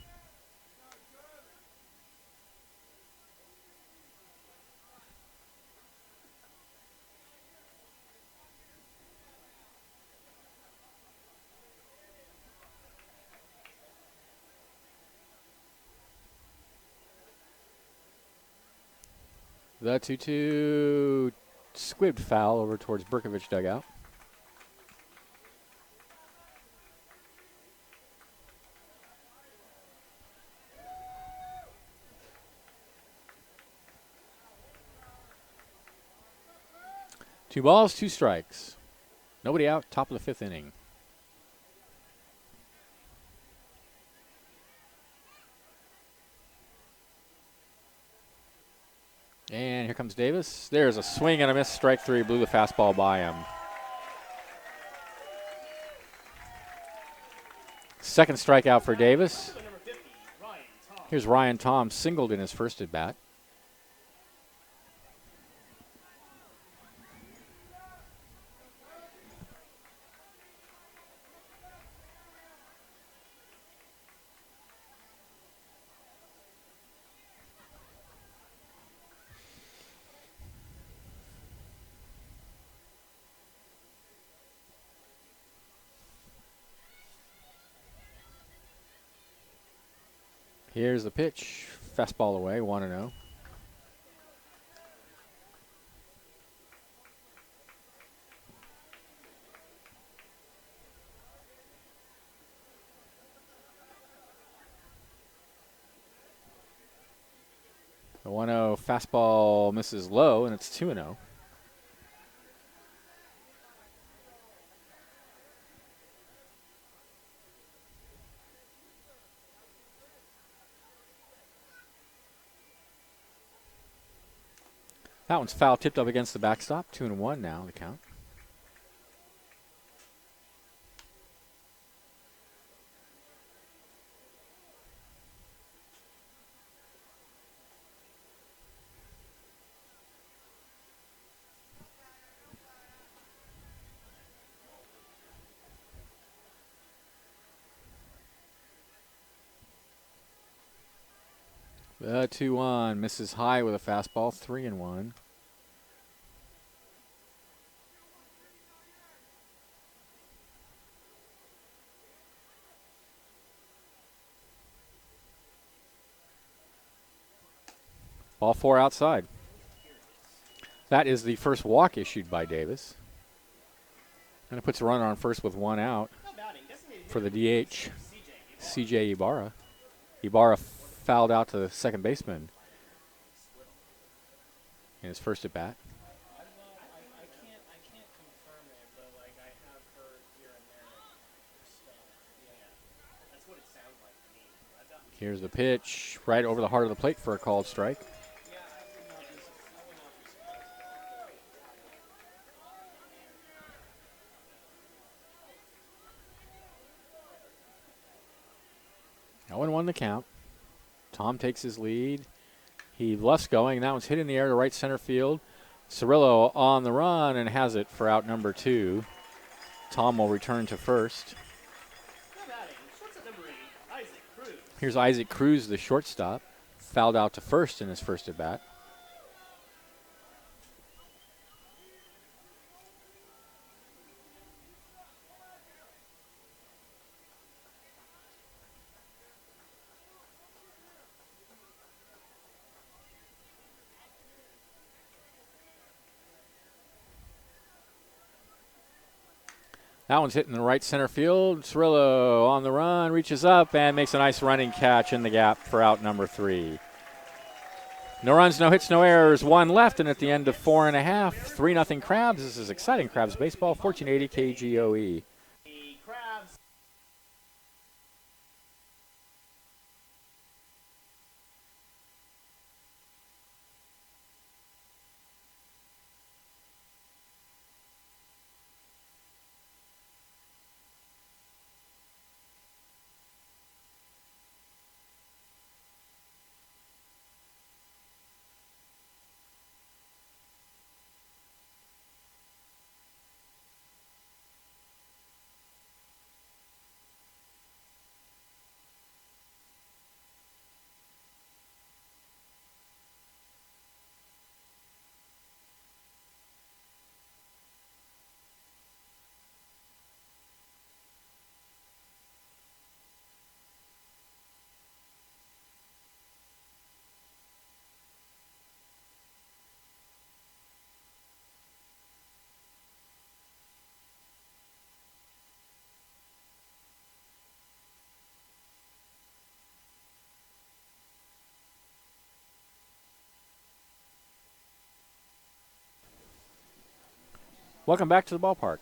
The 2-2 squibbed foul over towards Berkovich dugout. Two balls, 2 strikes. Nobody out, top of the 5th inning. And here comes Davis. There's a swing and a miss, strike 3, blew the fastball by him. Second strikeout for Davis.
Number 50, Ryan Tom.
Here's Ryan Tom, singled in his first at bat. Here's the pitch. Fastball away, 1-0. The 1-0 fastball misses low, and it's 2-0. That one's foul tipped up against the backstop. 2-1 now, the count. The 2-1 misses high with a fastball. 3-1. Ball 4 outside. That is the first walk issued by Davis. And it puts a runner on first with 1 out for the DH, CJ Ibarra. Ibarra fouled out to the second baseman in his first at bat.
I can't confirm it, but like I have heard here and there stuff. Yeah.
That's what it sounds like to me.
Here's the pitch right over the heart of the plate for a called strike.
Yeah, I would not be surprised.
0-1 the count. Tom takes his lead. He lefts going. That one's hit in the air to right center field. Cirillo on the run and has it for out number 2. Tom will return to first.
Now batting, shortstop number 8, Isaac Cruz.
Here's Isaac Cruz, the shortstop. fouled out to first in his first at bat. That one's hitting the right center field. Cirillo on the run, reaches up and makes a nice running catch in the gap for out number 3. No runs, no hits, no errors, 1 left, and at the end of 4.5, 3-0 Crabs. This is exciting Crabs baseball, 1480 KGOE.
The Crabs.
Welcome back to the ballpark.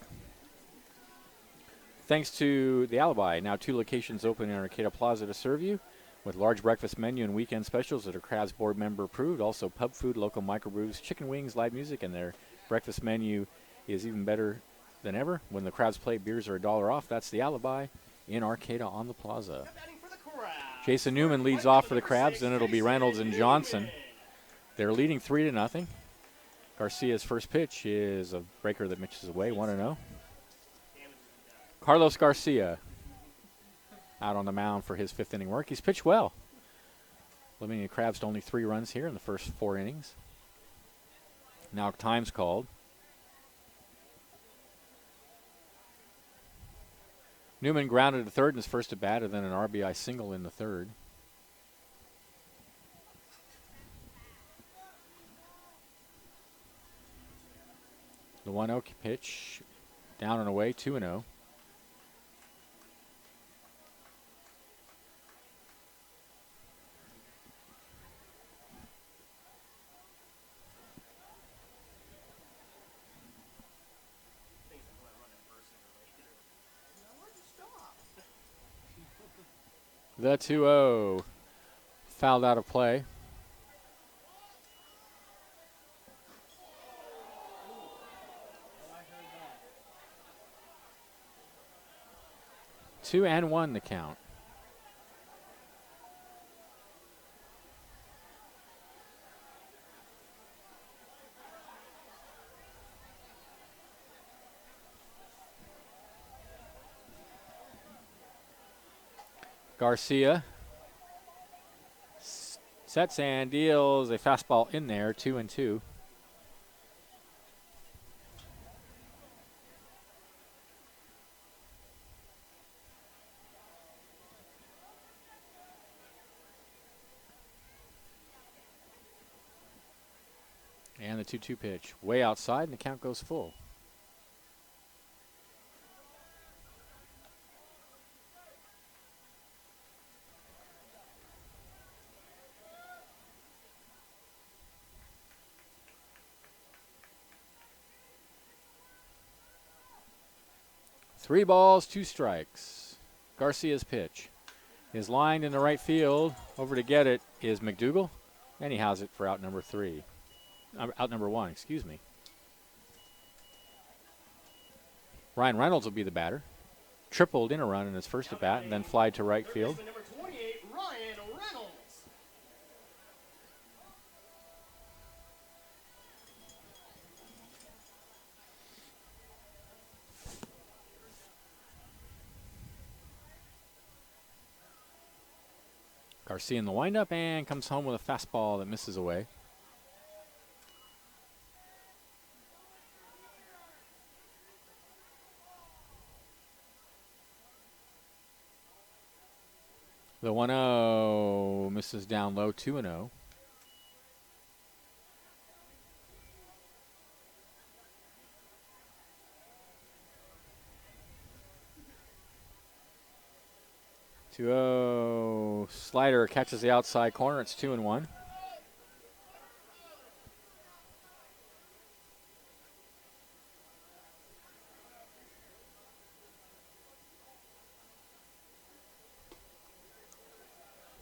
Thanks to the Alibi, now 2 locations open in Arcata Plaza to serve you with large breakfast menu and weekend specials that are Crabs board member approved. Also pub food, local microbrews, chicken wings, live music, and their breakfast menu is even better than ever. When the Crabs play, beers are $1 off. That's the Alibi in Arcata on the Plaza.
Batting for the Crabs.
Jason Newman leads off for the Crabs, then it'll be Reynolds and Johnson. They're leading 3-0. Garcia's first pitch is a breaker that misses away, 1-0. Carlos Garcia out on the mound for his 5th inning work. He's pitched well, limiting the Crabs to only 3 runs here in the first 4 innings. Now time's called. Newman grounded to third in his first at bat, and then an RBI single in the third. The 1-0 pitch, down and away, 2-0. The 2-0 fouled out of play. Two and 1 the count. Garcia sets and deals a fastball in there, 2-2. And the 2-2 pitch, way outside, and the count goes full. Three balls, 2 strikes. Garcia's pitch is lined in the right field. Over to get it is McDougal, and he has it for out number 3. Out number 1, excuse me. Ryan Reynolds will be the batter. Tripled in a run in his first at bat and then fly to right field.
Number 28, Ryan Reynolds.
Garcia in the windup and comes home with a fastball that misses away. The 1-0 misses down low, 2-0. Slider catches the outside corner. It's 2-1.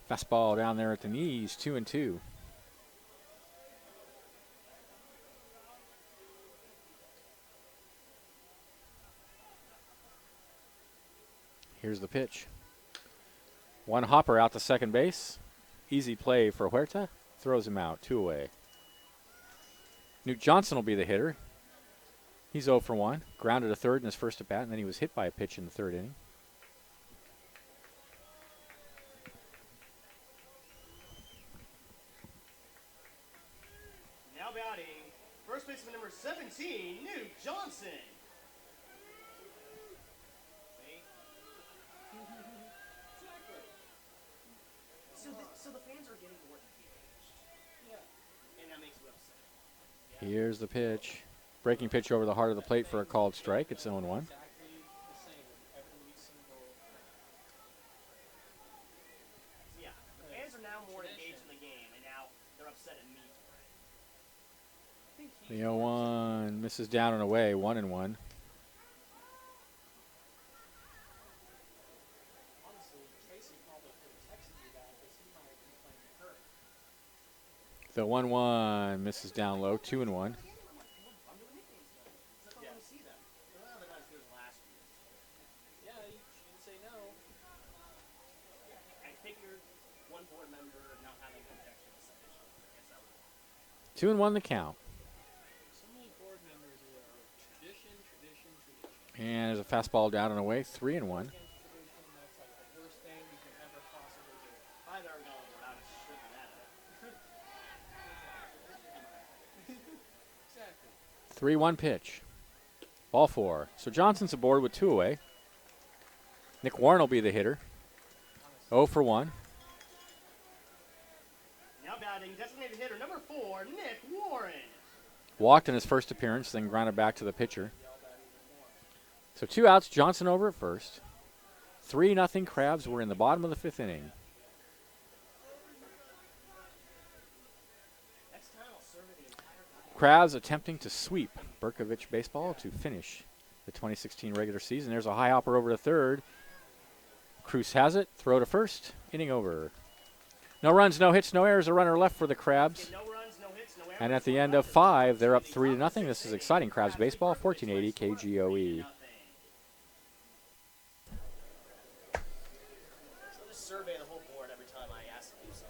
Fastball down there at the knees, 2-2. Here's the pitch. One hopper out to second base. Easy play for Huerta. Throws him out, 2 away. Newt Johnson will be the hitter. He's 0 for 1. Grounded to third in his first at bat, and then he was hit by a pitch in the third inning.
Now batting, first baseman number 17, Newt Johnson. So the fans are getting more engaged. Yeah. And that makes you upset.
Here's the pitch. Breaking pitch over the heart of the plate for a called strike. It's 0-1.
Exactly the same every single
Yeah, the fans are now more engaged in the game, and now they're upset at me for it.
The 0-1 misses down and away, 1-1. The 1-1 misses down low, 2-1. Two and 1 the count.
So many board members are tradition.
And there's a fastball down and away, 3-1.
That's like the worst thing you can ever possibly do.
I've never gone without a strip of that.
Exactly.
3-1 pitch. Ball 4. So Johnson's aboard with 2 away. Nick Warren will be the hitter. 0 for 1.
Now batting, designated hitter number 4, Nick Warren.
Walked in his first appearance, then grounded back to the pitcher. So 2 outs, Johnson over at first. 3-0 Crabs. We're in the bottom of the 5th inning. Crabs attempting to sweep Berkovich baseball to finish the 2016 regular season. There's a high hopper over to third. Cruz has it. Throw to first. Inning over. No runs, no hits, no errors. A runner left for the Crabs. And at the end of 5, they're up 3-0. This is exciting Crabs baseball. 1480 KGOE.
So just survey the whole board every time I ask you something.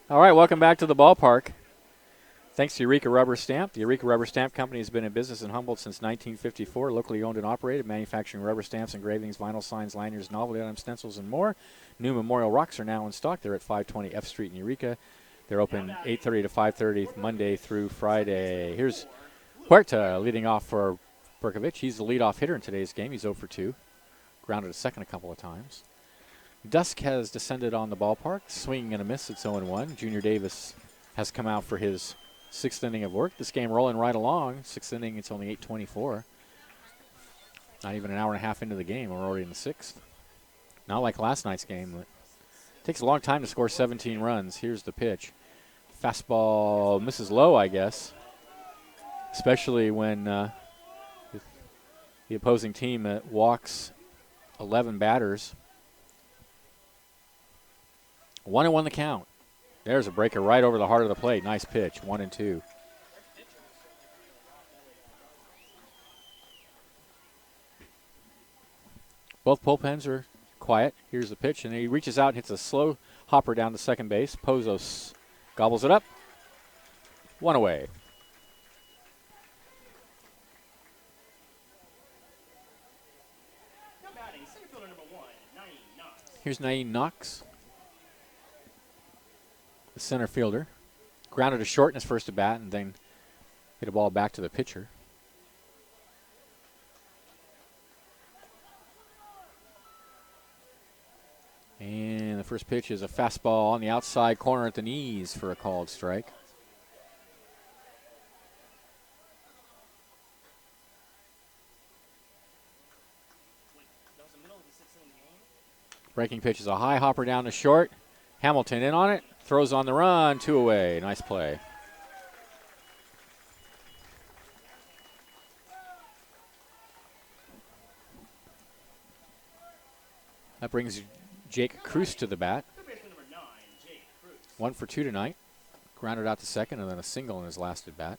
All right, welcome back to the ballpark. Thanks to Eureka Rubber Stamp. The Eureka Rubber Stamp Company has been in business in Humboldt since 1954, locally owned and operated, manufacturing rubber stamps, engravings, vinyl signs, lanyards, novelty items, stencils, and more. New memorial rocks are now in stock. They're at 520 F Street in Eureka. They're open 8:30 to 5:30 Monday through Friday. Here's Huerta leading off for Berkovich. He's the leadoff hitter in today's game. He's 0 for 2. Grounded a second a couple of times. Dusk has descended on the ballpark, swinging and a miss. It's 0-1. Junior Davis has come out for his 6th inning of work. This game rolling right along. 6th inning, it's only 8:24. Not even an hour and a half into the game. We're already in the 6th. Not like last night's game. It takes a long time to score 17 runs. Here's the pitch. Fastball misses low, I guess, especially when the opposing team walks 11 batters. 1-1 the count. There's a breaker right over the heart of the plate. Nice pitch. 1-2. Both bullpens are quiet. Here's the pitch, and he reaches out and hits a slow hopper down to second base. Pozos gobbles it up. 1 away.
Now batting, center fielder number 1, Naeem Knox.
Here's Naeem Knox, the center fielder. Grounded to short in his first at bat and then hit a ball back to the pitcher. And the first pitch is a fastball on the outside corner at the knees for a called strike. Breaking pitch is a high hopper down to short. Hamilton in on it, throws on the run, 2 away. Nice play. That brings Jake Cruz to the bat. 1 for 2 tonight. Grounded out to second and then a single in his last at bat.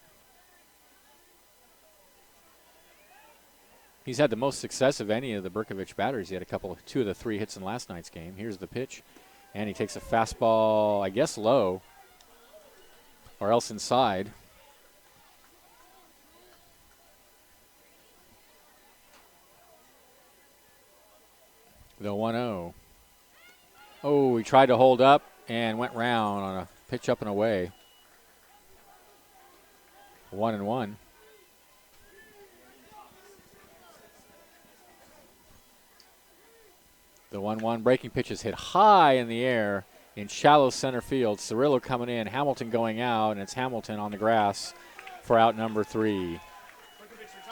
He's had the most success of any of the Berkovich batters. He had 2 of the 3 hits in last night's game. Here's the pitch. And he takes a fastball, I guess low, or else inside. The 1-0. Oh, he tried to hold up and went round on a pitch up and away. 1-1. The 1-1 breaking pitch is hit high in the air in shallow center field. Cirillo coming in, Hamilton going out, and it's Hamilton on the grass for out number 3.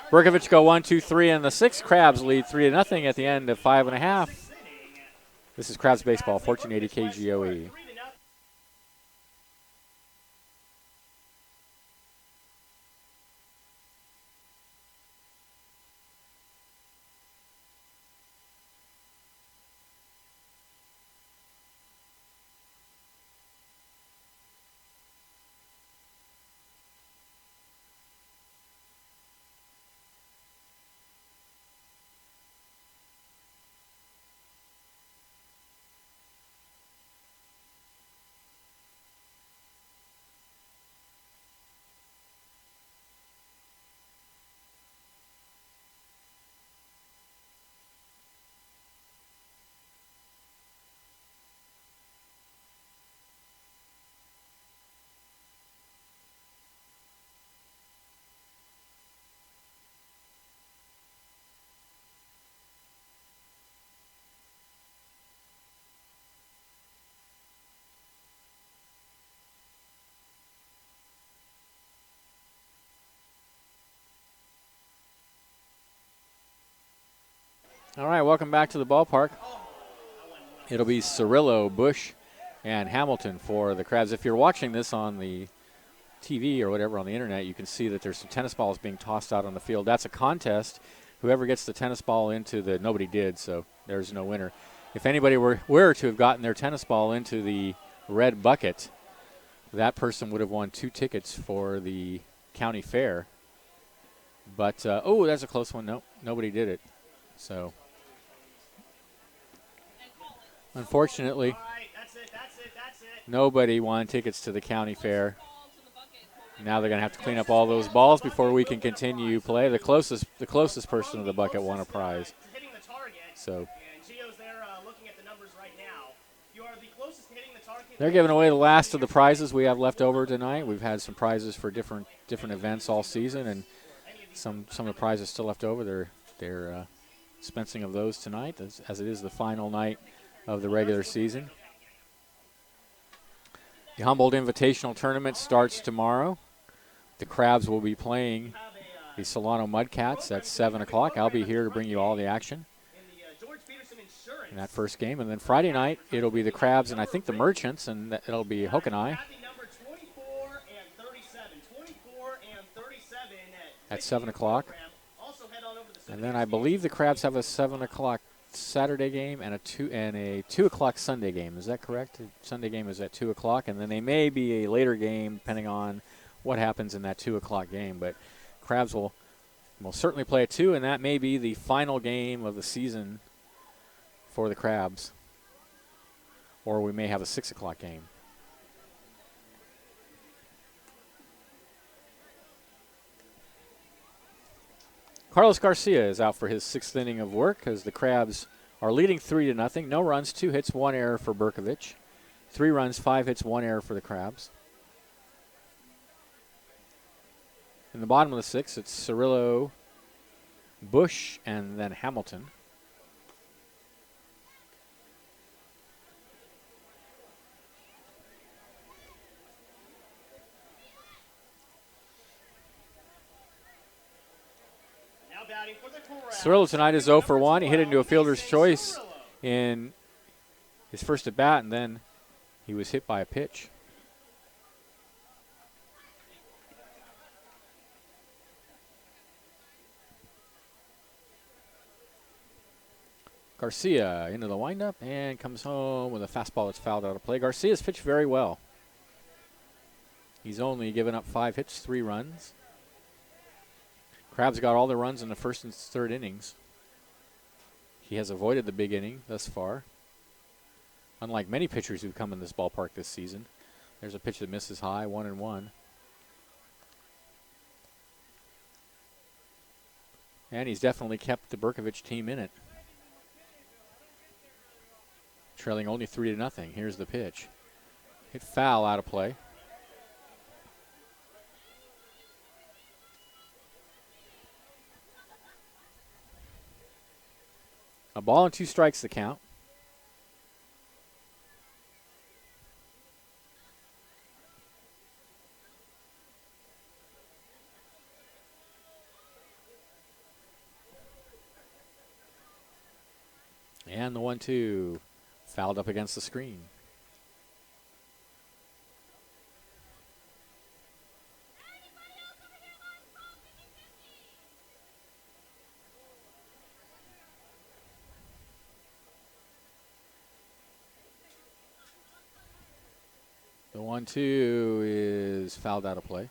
Berkovich go 1, 2, 3, and the 6 Crabs lead 3-0 at the end of 5.5. This is Crabs Baseball, 1480 KGOE. All right, welcome back to the ballpark. It'll be Cirillo, Bush, and Hamilton for the Crabs. If you're watching this on the TV or whatever on the internet, you can see that there's some tennis balls being tossed out on the field. That's a contest. Whoever gets the tennis ball into the, nobody did, so there's no winner. If anybody were to have gotten their tennis ball into the red bucket, that person would have won 2 tickets for the county fair. But, oh, that's a close one. Nope, nobody did it. So, unfortunately, nobody won tickets to the county fair. Now they're going to have to clean up all those balls before we can continue play. The closest person to the bucket won a prize. So they're giving away the last of the prizes we have left over tonight. We've had some prizes for different events all season, and some of the prizes still left over. They're dispensing of those tonight as it is the final night of the regular season. The Humboldt Invitational Tournament starts tomorrow. The Crabs will be playing the Solano Mudcats at 7 o'clock. I'll be here to bring you all the action in that first game. And then Friday night, it'll be the Crabs and I think the Merchants, and it'll be Hook and I at 7 o'clock. And then I believe the Crabs have a 7 o'clock Saturday game and a 2 o'clock Sunday game. Is that correct? The Sunday game is at 2 o'clock, and then they may be a later game depending on what happens in that 2 o'clock game. But Crabs will certainly play at 2, and that may be the final game of the season for the Crabs. Or we may have a 6 o'clock game. Carlos Garcia is out for his 6th inning of work as the Crabs are leading 3-0. No runs, 2 hits, 1 error for Berkovich. 3 runs, 5 hits, 1 error for the Crabs. In the bottom of the 6th, it's Cirillo, Bush, and then Hamilton. Cirillo tonight is 0 for 1. He hit into a fielder's choice in his first at bat, and then he was hit by a pitch. Garcia into the windup and comes home with a fastball that's fouled out of play. Garcia's pitched very well. He's only given up 5 hits, 3 runs. Crabs got all the runs in the first and third innings. He has avoided the big inning thus far. Unlike many pitchers who've come in this ballpark this season. There's a pitch that misses high, 1-1. And he's definitely kept the Berkovich team in it. Trailing only 3-0. Here's the pitch. Hit foul out of play. A ball and 2 strikes the count. And the 1-2 fouled up against the screen. The 1-2 is fouled out of play.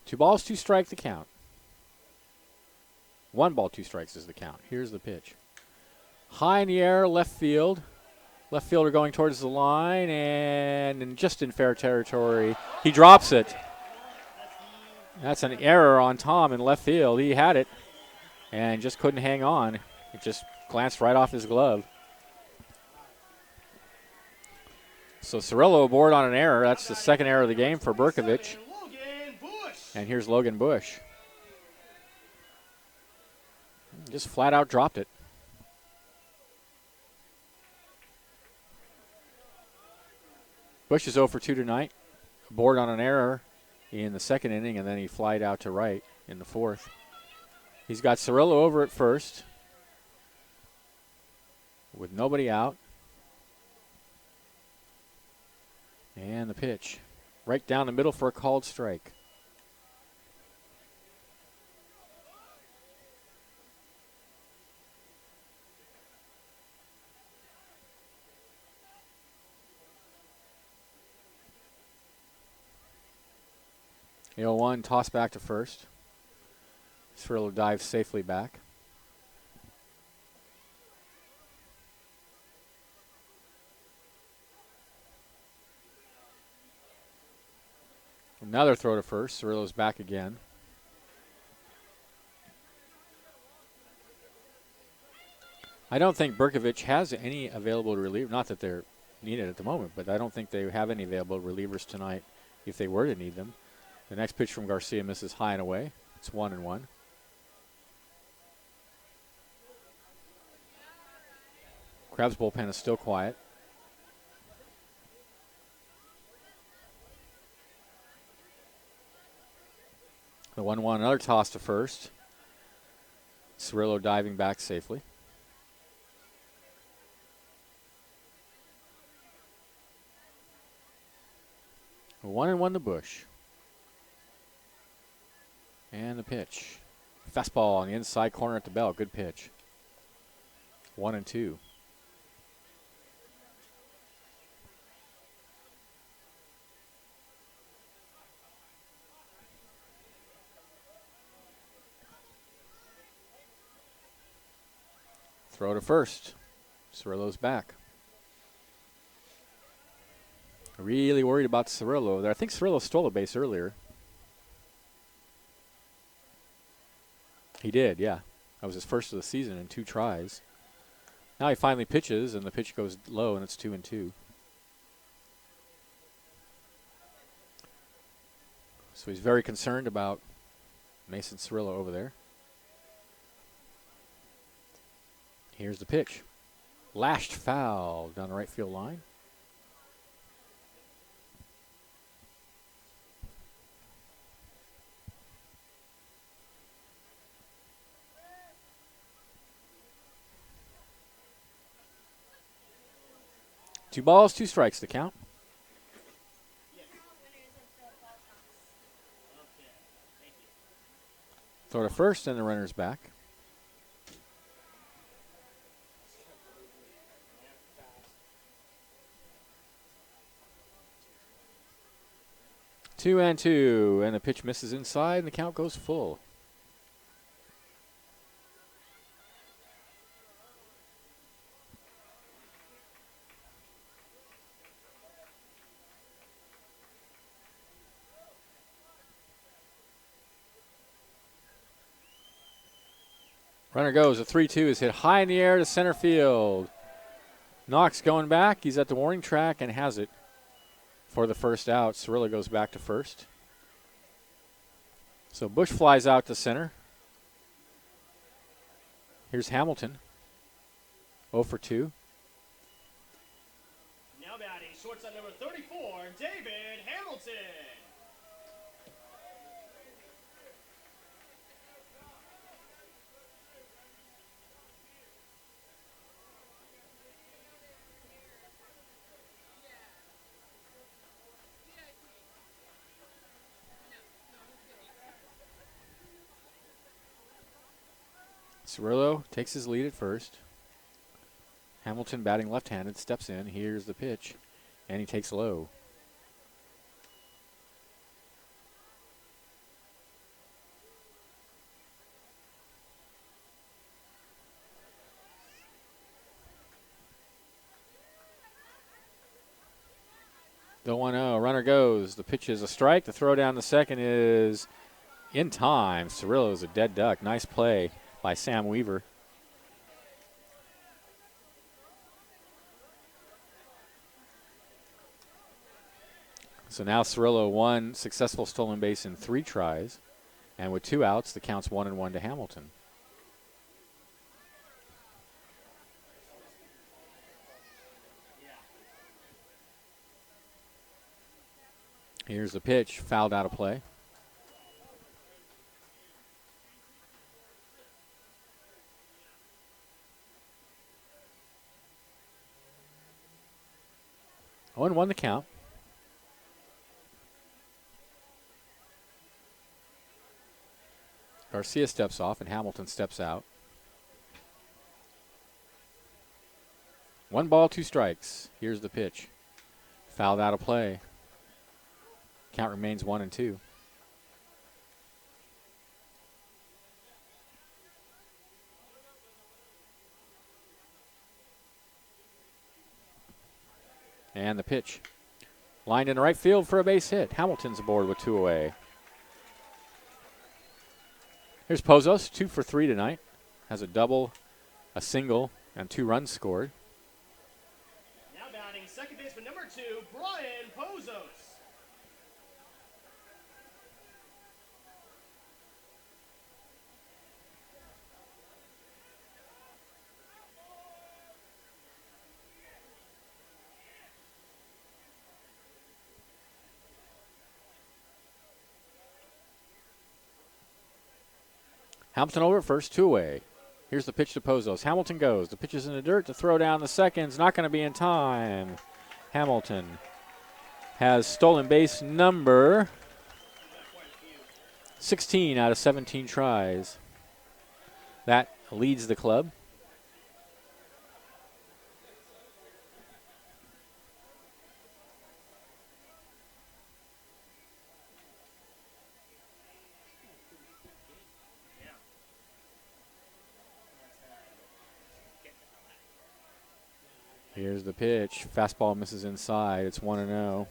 Two balls, 2 strikes the count. 1 ball, 2 strikes is the count. Here's the pitch. High in the air, left field. Left fielder going towards the line, and just in fair territory, he drops it. That's an error on Tom in left field. He had it and just couldn't hang on. It just glanced right off his glove. So Cirillo aboard on an error. That's the second error of the game for Berkovich. And here's Logan Bush. Just flat out dropped it. Bush is 0 for 2 tonight. Aboard on an error in the second inning, and then he flied out to right in the fourth. He's got Cirillo over at first with nobody out. And the pitch. Right down the middle for a called strike. The 0-1 toss back to first. Cirillo dives safely back. Another throw to first. Cirillo's back again. I don't think Berkovich has any available reliever. Not that they're needed at the moment, but I don't think they have any available relievers tonight if they were to need them. The next pitch from Garcia misses high and away. It's 1-1. Crab's bullpen is still quiet. The 1-1, another toss to first. Cirillo diving back safely. A 1-1 to Bush. And the pitch. Fastball on the inside corner at the bell. Good pitch. 1-2. Throw to first. Cirillo's back. Really worried about Cirillo there. I think Cirillo stole a base earlier. He did, yeah. That was his first of the season in 2 tries. Now he finally pitches, and the pitch goes low, and it's 2-2. So he's very concerned about Mason Cirillo over there. Here's the pitch. Lashed foul down the right field line. Two balls, 2 strikes to count. Throw to first, and the runner's back. Two and two, and the pitch misses inside, and the count goes full. Runner goes. A 3-2 is hit high in the air to center field. Knox going back. He's at the warning track and has it for the first out. Cirillo goes back to first. So Bush flies out to center. Here's Hamilton. 0 for 2.
Now batting, shortstop number 34, David Hamilton.
Cirillo takes his lead at first. Hamilton batting left-handed, steps in. Here's the pitch, and he takes low. The 1-0, runner goes. The pitch is a strike. The throw down the second is in time. Cirillo's a dead duck. Nice play by Sam Weaver. So now Cirillo 1 successful stolen base in 3 tries. And with 2 outs, the count's 1-1 to Hamilton. Here's the pitch, fouled out of play. Oh, and 1 the count. Garcia steps off and Hamilton steps out. 1 ball, 2 strikes. Here's the pitch. Fouled out of play. Count remains 1-2. And the pitch. Lined in right field for a base hit. Hamilton's aboard with 2 away. Here's Pozos, 2 for 3 tonight. Has a double, a single, And 2 runs scored.
Now batting second baseman number 2, Brian Pozos.
Hamilton over at first, 2 away. Here's the pitch to Pozos. Hamilton goes. The pitch is in the dirt to throw down the second's not going to be in time. Hamilton has stolen base number 16 out of 17 tries. That leads the club. Here's the pitch. Fastball misses inside. It's 1-0.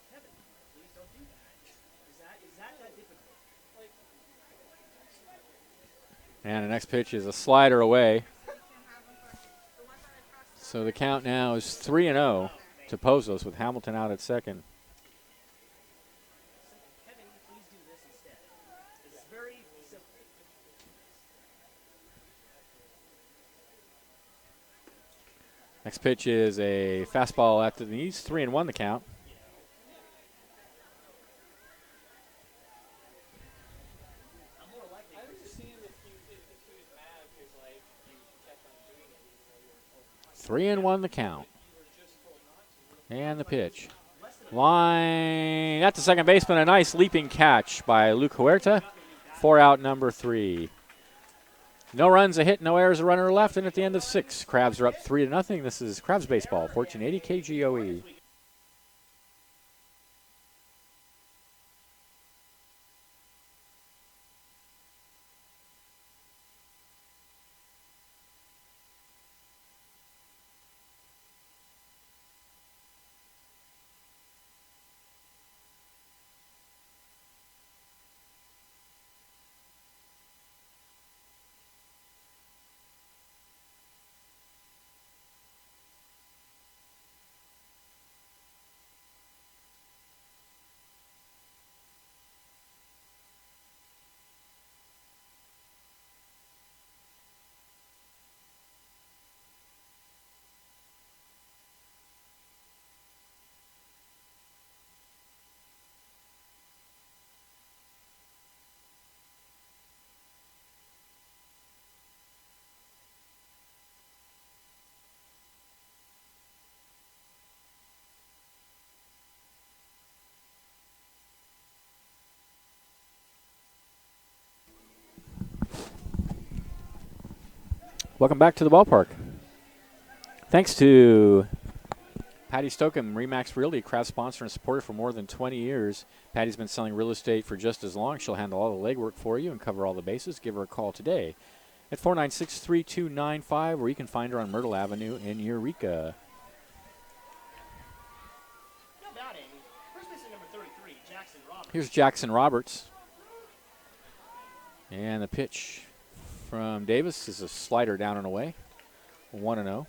Kevin, please don't do that. Is that difficult?
And the next pitch is a slider away. So the count now is 3-0 to Pozos with Hamilton out at second.
Kevin, please do this instead. It's very simple.
Next pitch is a fastball at the knees. 3-1 the count.
I understand if he was mad because like you kept on doing it even though you were told not to.
3-1 the count.
You were just told not to.
And the pitch. Line at the second baseman. A nice leaping catch by Luke Huerta. 4 out, number 3. No runs, a hit, no errors, a runner left, and at the end of 6, Crabs are up 3-0. This is Crabs Baseball, 1480 KGOE. Welcome back to the ballpark. Thanks to Patty Stokum, Remax Realty, Crabs sponsor and supporter for more than 20 years. Patty's been selling real estate for just as long. She'll handle all the legwork for you and cover all the bases. Give her a call today at 496-3295, or you can find her on Myrtle Avenue in Eureka.
Now batting first baseman number 33, Jackson Roberts.
Here's Jackson Roberts. And the pitch from Davis is a slider down and away. 1-0.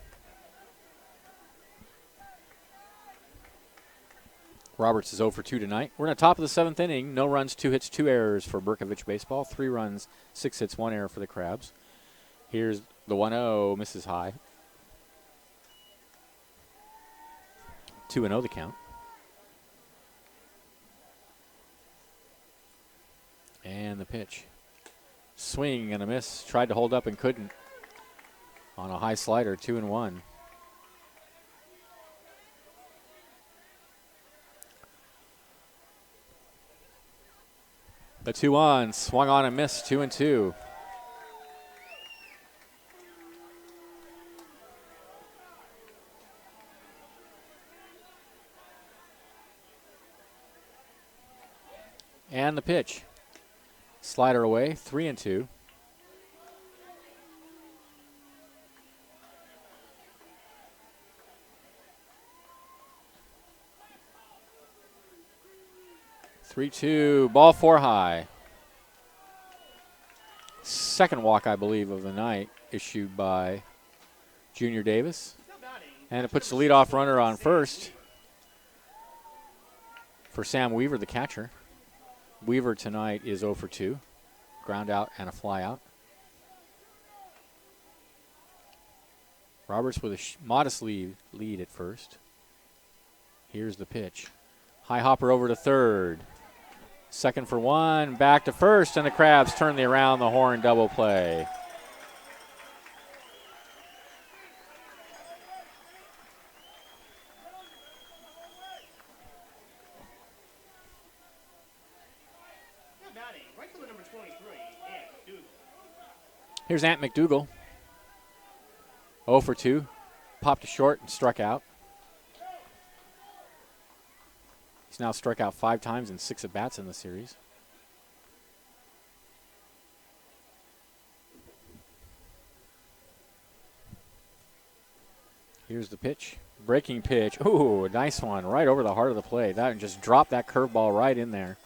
Roberts is 0 for 2 tonight. We're in the top of the 7th inning. No runs, 2 hits, 2 errors for Berkovich baseball. 3 runs, 6 hits, 1 error for the Crabs. Here's the 1-0, misses high. 2-0 the count. And the pitch. Swing and a miss. Tried to hold up and couldn't. On a high slider, 2-1. The 2-1, swung on and missed, 2-2. And the pitch. Slider away, 3-2. 3-2, ball 4 high. Second walk, I believe, of the night issued by Junior Davis. And it puts the leadoff runner on first for Sam Weaver, the catcher. Weaver tonight is 0 for 2. Ground out and a fly out. Roberts with a modest lead at first. Here's the pitch. High hopper over to third. Second for 1, back to first, and the Crabs turn the around the horn double play. Here's Ant McDougal. 0 for 2. Popped to short and struck out. He's now struck out 5 times in 6 at-bats in the series. Here's the pitch. Breaking pitch. Ooh, nice one. Right over the heart of the plate. That just dropped that curveball right in there.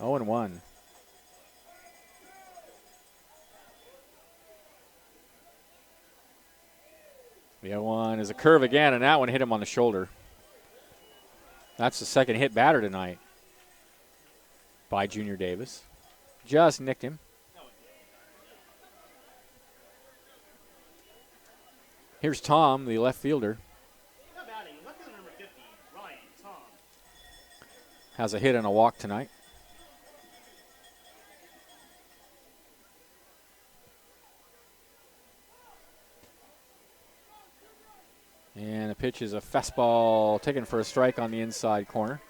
0-1. The 0-1 is a curve again, and that one hit him on the shoulder. That's the second hit batter tonight by Junior Davis. Just nicked him. Here's Tom, the left fielder. Has a hit and a walk tonight. And the pitch is a fastball taken for a strike on the inside corner.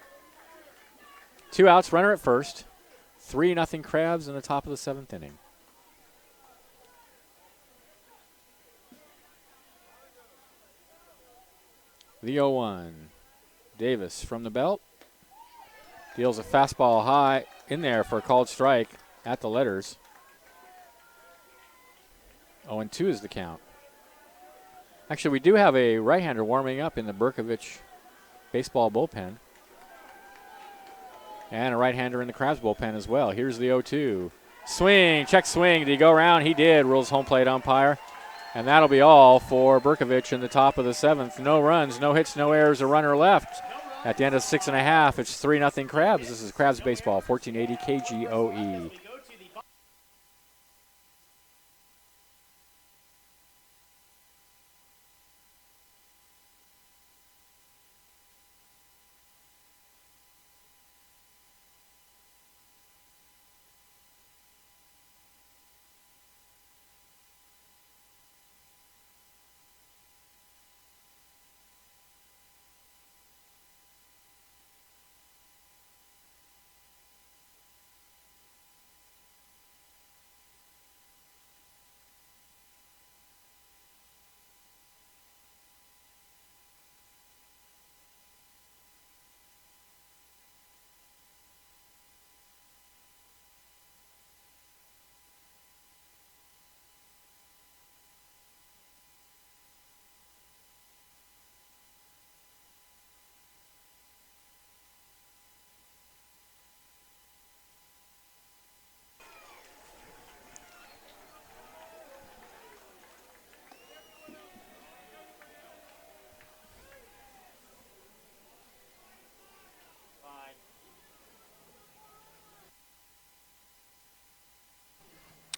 2 outs, runner at first. 3-0 Crabs in the top of the 7th inning. The 0-1. Davis from the belt. Deals a fastball high in there for a called strike at the letters. 0-2 is the count. Actually, we do have a right-hander warming up in the Berkovich baseball bullpen. And a right-hander in the Crabs bullpen as well. Here's the 0-2. Swing, check swing. Did he go around? He did, rules home plate umpire. And that'll be all for Berkovich in the top of the 7th. No runs, no hits, no errors, a runner left. At the end of 6.5, it's 3-0 Crabs. This is Crabs Baseball, 1480 KGOE.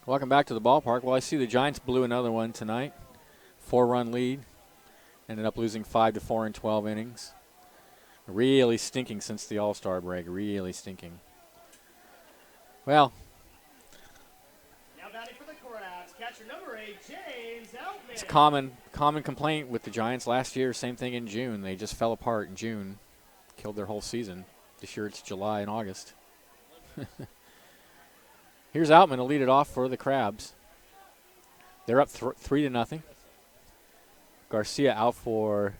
Welcome back to the ballpark. Well, I see the Giants blew another one tonight. 4-run lead. Ended up losing 5-4 in 12 innings. Really stinking since the All-Star break. Really stinking. Well,
now batting for the Crabs, catcher number 8, James Outman.
It's a common complaint with the Giants last year. Same thing in June. They just fell apart in June. Killed their whole season. This year it's July and August. Here's Outman to lead it off for the Crabs. They're up 3-0. Garcia out for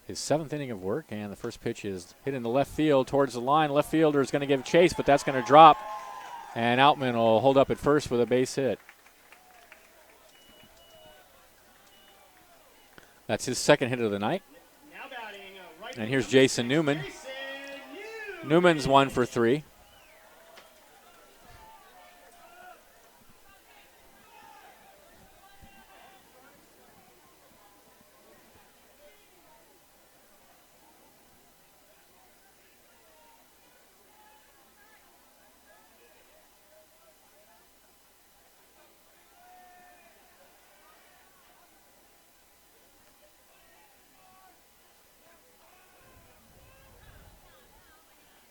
his 7th inning of work, and the first pitch is hit in the left field towards the line. Left fielder is going to give chase, but that's going to drop, and Outman will hold up at first with a base hit. That's his 2nd hit of the night.
Now batting, right,
and here's Jason Newman. Newman's 1 for 3.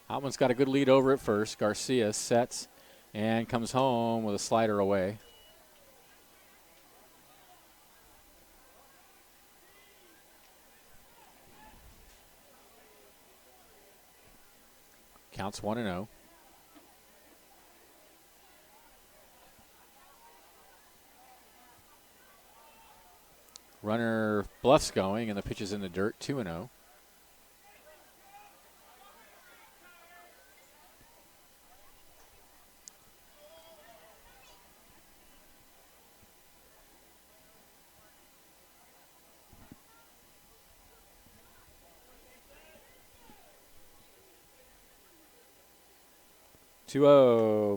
Outman's got a good lead over at first. Garcia sets and comes home with a slider away. Counts 1-0. Runner bluffs going, and the pitch is in the dirt, 2-0.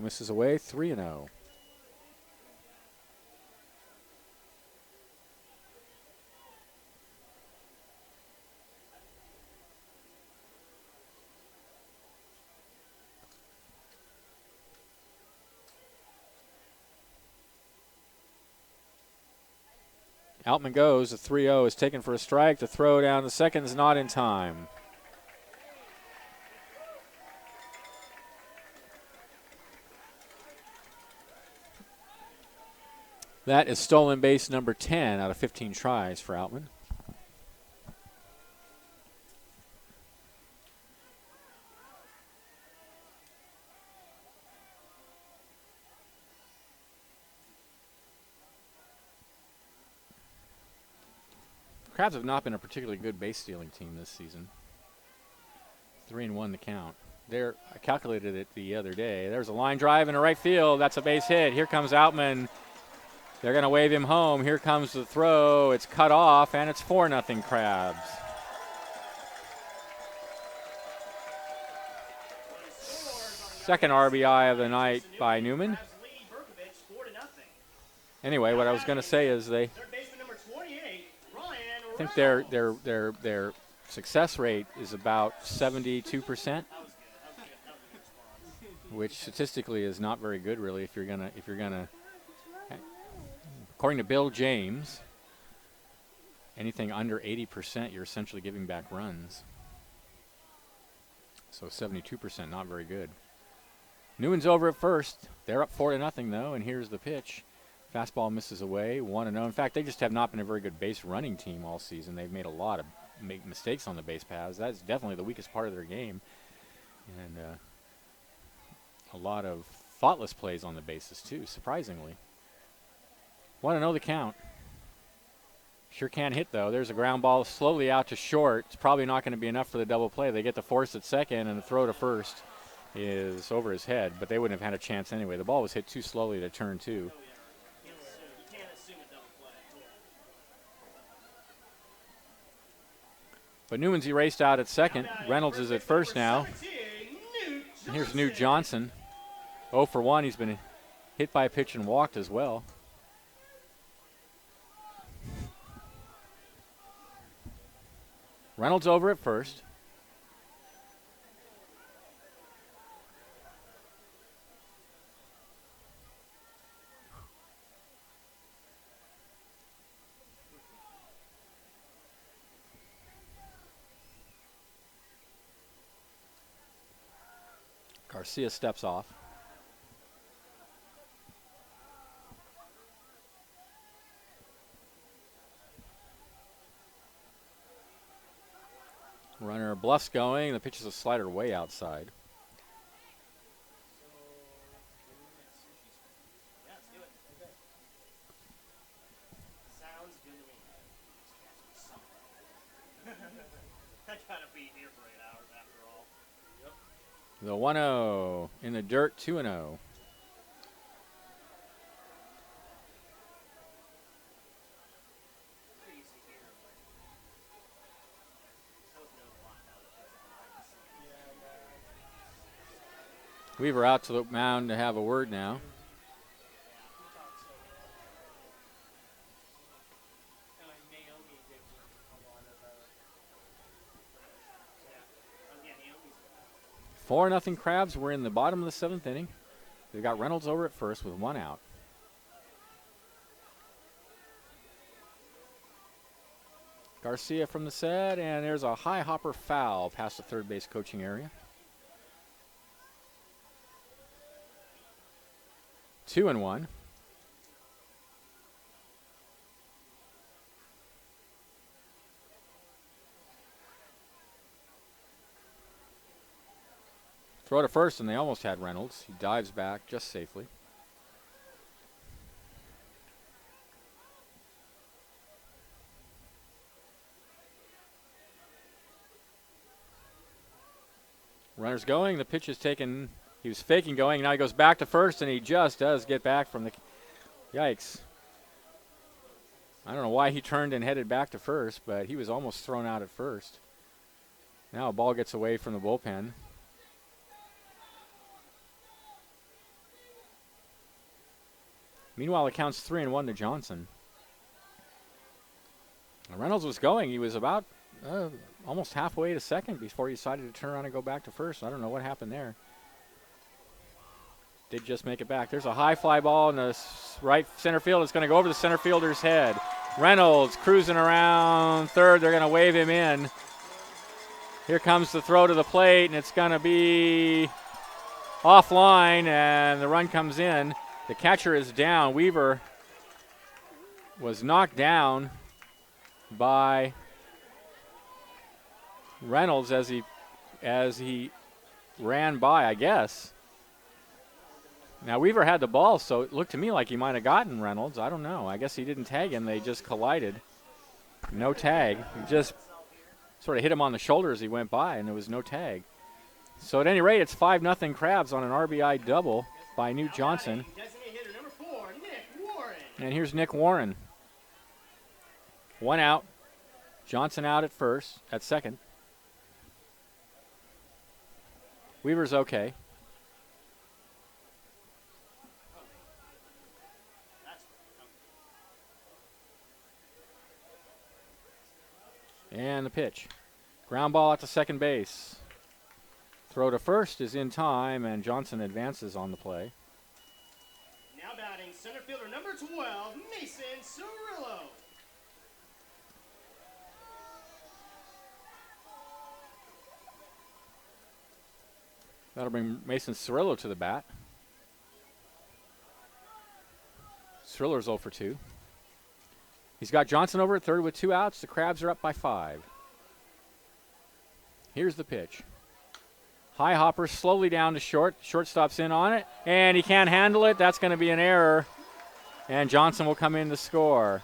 Misses away, 3-0. Outman goes. The 3-0 is taken for a strike. The throw down the second is not in time. That is stolen base number 10 out of 15 tries for Outman. Crabs have not been a particularly good base stealing team this season. 3-1 the count. I calculated it the other day. There's a line drive in the right field. That's a base hit. Here comes Outman. They're going to wave him home. Here comes the throw. It's cut off, and it's 4-0 Crabs. Second RBI of the night by Newman. Anyway, what I was going to say is I think their success rate is about 72%, which statistically is not very good, really. If you're gonna, according to Bill James, anything under 80%, you're essentially giving back runs. So 72%, not very good. Newman's over at first. They're up 4-0 though, and here's the pitch. Fastball misses away, 1-0. In fact, they just have not been a very good base running team all season. They've made a lot of mistakes on the base paths. That's definitely the weakest part of their game. And a lot of thoughtless plays on the bases, too, surprisingly. 1-0 the count. Sure can't hit, though. There's a ground ball slowly out to short. It's probably not going to be enough for the double play. They get the force at second, and the throw to first is over his head, but they wouldn't have had a chance anyway. The ball was hit too slowly to turn two. But Newman's erased out at second. Reynolds is at first now. And here's Newt Johnson. 0 for 1. He's been hit by a pitch and walked as well. Reynolds over at first. Garcia steps off. Runner bluffs going. The pitch is a slider way outside.
Sounds good to me. I gotta be here for 8 hours after all. Yep.
The 1-0 in the dirt, 2-0. Weaver out to the mound to have a word now. Four nothing Crabs. We're in the bottom of the seventh inning. They've got Reynolds over at first with one out. Garcia from the set, and there's a high hopper foul past the third base coaching area. 2-1. Throw to first, and they almost had Reynolds. He dives back just safely. Runner's going. The pitch is taken. He was faking going. Now he goes back to first, and he just does get back from the. Yikes. I don't know why he turned and headed back to first, but he was almost thrown out at first. Now a ball gets away from the bullpen. Meanwhile, it counts 3-1 to Johnson. Reynolds was going. He was about almost halfway to second before he decided to turn around and go back to first. I don't know what happened there. Did just make it back. There's a high fly ball in the right center field. It's going to go over the center fielder's head. Reynolds cruising around third. They're going to wave him in. Here comes the throw to the plate, and it's going to be offline, and the run comes in. The catcher is down. Weaver was knocked down by Reynolds as he ran by, I guess. Now Weaver had the ball, so it looked to me like he might have gotten Reynolds. I don't know. I guess he didn't tag him. They just collided. No tag. He just sort of hit him on the shoulder as he went by, and there was no tag. So at any rate, it's 5-0 Crabs on an RBI double by Newt Johnson. And here's Nick Warren. 1 out. Johnson out at second. Weaver's okay. And the pitch. Ground ball out to second base. Throw to first is in time, and Johnson advances on the play.
Now batting center fielder number 12, Mason Cirillo.
That'll bring Mason Cirillo to the bat. Cirillo's 0 for 2. He's got Johnson over at third with 2 outs. The Crabs are up by 5. Here's the pitch. High hopper slowly down to short. Shortstop's in on it, and he can't handle it. That's going to be an error, and Johnson will come in to score.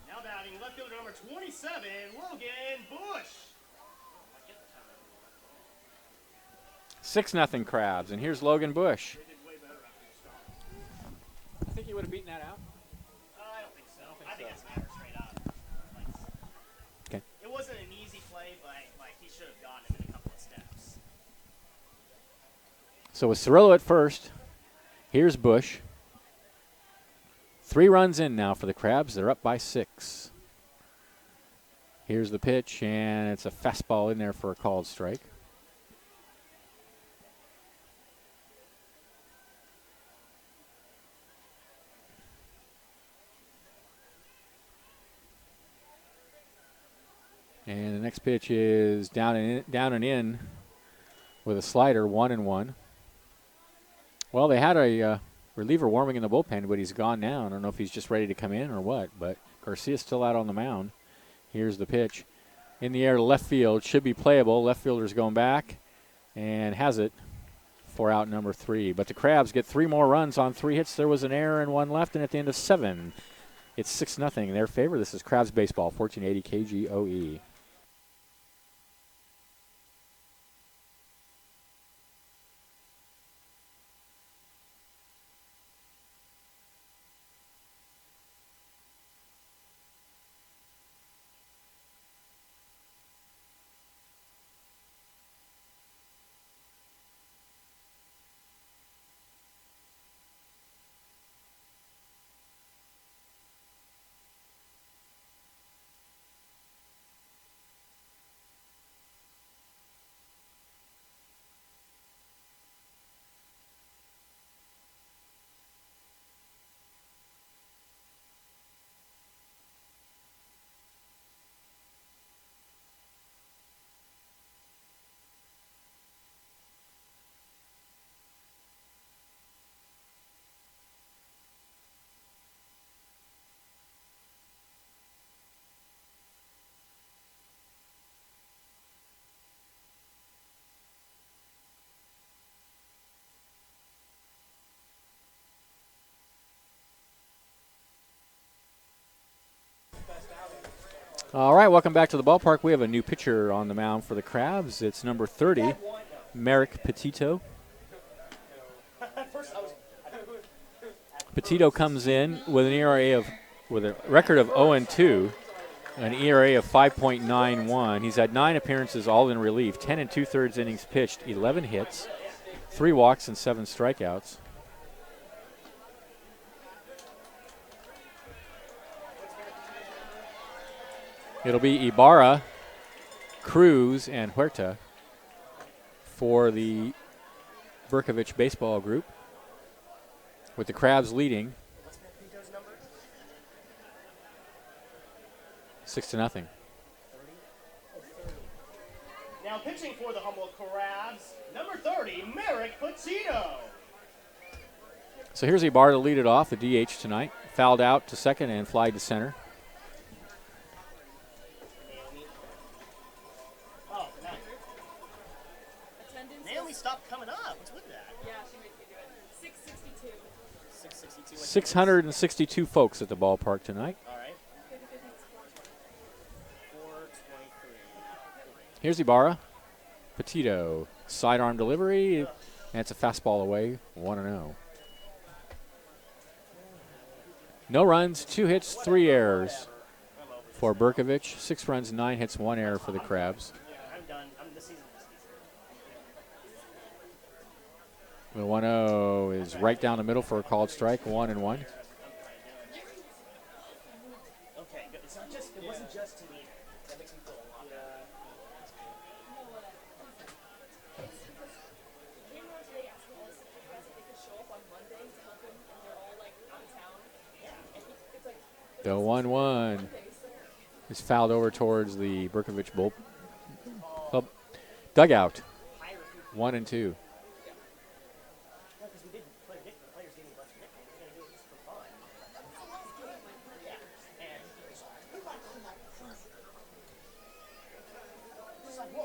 Now batting left fielder number 27, Logan Bush.
6-0 Crabs, and here's Logan Bush. I think he would have beaten that out.
I don't think so. I think that's an error straight up.
Okay.
It wasn't an easy play, but he should have gotten him in a couple of steps.
So with Cirillo at first, here's Bush. 3 runs in now for the Crabs. They're up by 6. Here's the pitch, and it's a fastball in there for a called strike. And the next pitch is down and in with a slider, 1-1. Well, they had a reliever warming in the bullpen, but he's gone now. I don't know if he's just ready to come in or what, but Garcia's still out on the mound. Here's the pitch. In the air to left field. Should be playable. Left fielder's going back and has it for out number 3. But the Crabs get 3 more runs on 3 hits. There was an error and 1 left, and at the end of 7, it's 6-0 in their favor. This is Crabs Baseball, 1480 KGOE. All right, welcome back to the ballpark. We have a new pitcher on the mound for the Crabs. It's number 30, Merrick Petito. Petito comes in with with a record of 0-2, an ERA of 5.91. He's had 9 appearances, all in relief, 10 and 2/3 innings pitched, 11 hits, 3 walks, and 7 strikeouts. It'll be Ibarra, Cruz, and Huerta for the Berkovich baseball group, with the Crabs leading 6-0.
Now pitching for the Humboldt Crabs, number 30, Merrick Petito.
So here's Ibarra to lead it off, the DH tonight. Fouled out to second and fly to center.
Oh, nice. Naomi stopped coming up. What's with that?
Yeah, she makes me do it. 662.
662.
662 folks at the ballpark tonight.
All right. 423.
Here's Ibarra. Petito, sidearm delivery, and it's a fastball away, 1-0. No runs, 2 hits, 3 errors for Berkovich. 6 runs, 9 hits, 1 error for the Crabs.
I'm done. This season.
The 1-0 is right down the middle for a called strike, 1-1.
Okay, good. It's not just. It wasn't just to me. That makes me feel a lot better.
Came around today asking us if you guys if they could show up on Monday to help him, and they're all like out of town. Yeah, and it's like
The 1-1 is fouled over towards the Berkovich club dugout, 1-2.
Because we didn't play the players gave me a bunch of nicknames. We're gonna do it just for fun. Yeah, and just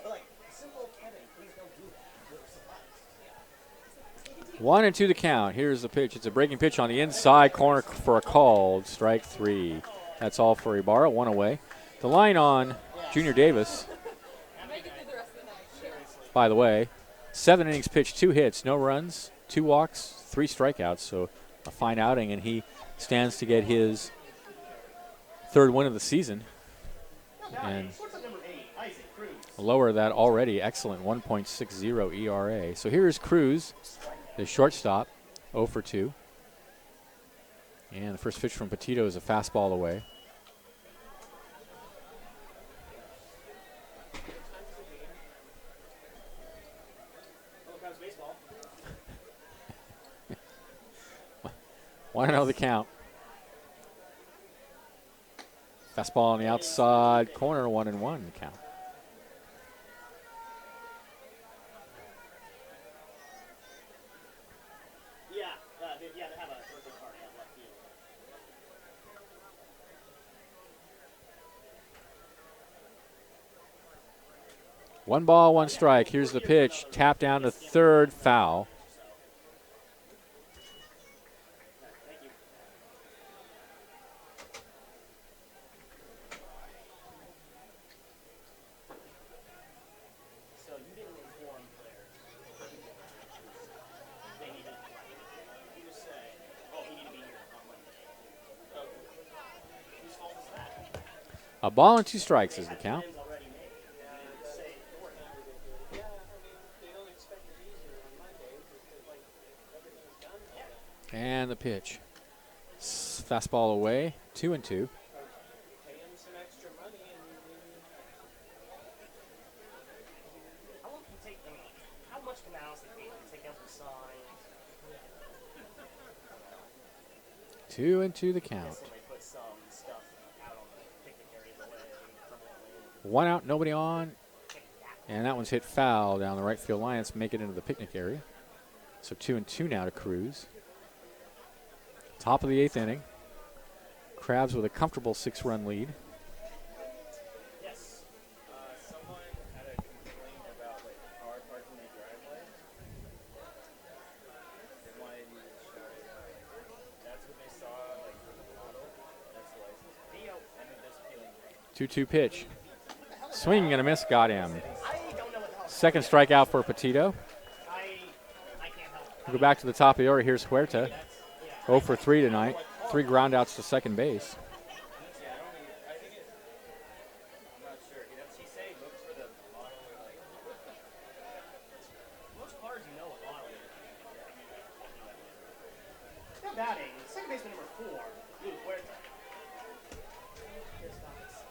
like simple Kevin, please don't do that. It would suffice.
1-2 the count. Here's the pitch. It's a breaking pitch on the inside corner for a called strike 3. That's all for Ibarra, 1 away. The line on Junior Davis,
make it through the rest of the night.
by the way, 7 innings pitched, 2 hits, no runs, 2 walks, 3 strikeouts. So a fine outing, and he stands to get his 3rd win of the season. And
What's up, number 8, Isaac Cruz?
lower that already excellent 1.60 ERA. So here's Cruz, the shortstop, 0 for 2. And the first pitch from Petito is a fastball away.
Baseball.
1-0 the count. Fastball on the outside corner, 1-1 the count.
Yeah, they have a birthday party at left field.
One ball, 1 strike. Here's the pitch. Tap down to third, foul.
Thank you. So you didn't inform players. They needed to play. You just say, oh, he needed to be here on Monday. Oh. Whose fault is that?
A ball and 2 strikes is the count.
Plans already made. You just say, "Don't worry."
And the pitch. Fastball away, 2-2.
How long can you take? I mean, how much can the house take out the signs?
2-2 the count.
Somebody put some stuff out on the picnic area away.
1 out, nobody on. And that one's hit foul down the right field line. Let's make it into the picnic area. So 2-2 now to Cruz. Top of the 8th inning. Crabs with a comfortable 6-run lead.
Yes.
Someone had a complaint about like car parking in the driveway. They wanted you to shout it out. That's what they saw like for the model. That's the license plate. And they're just peeling
2-2 pitch. Swing and a miss, got him.
I don't know what the hell.
Second strikeout for Petito.
I can't help it.
We'll go back to the top of the order. Here's Huerta.
Yeah.
0 for 3 tonight. 3 groundouts to second base.
Most players you know a lot of. Now batting, second baseman number 4, Luke Huerta. Here's Thomas.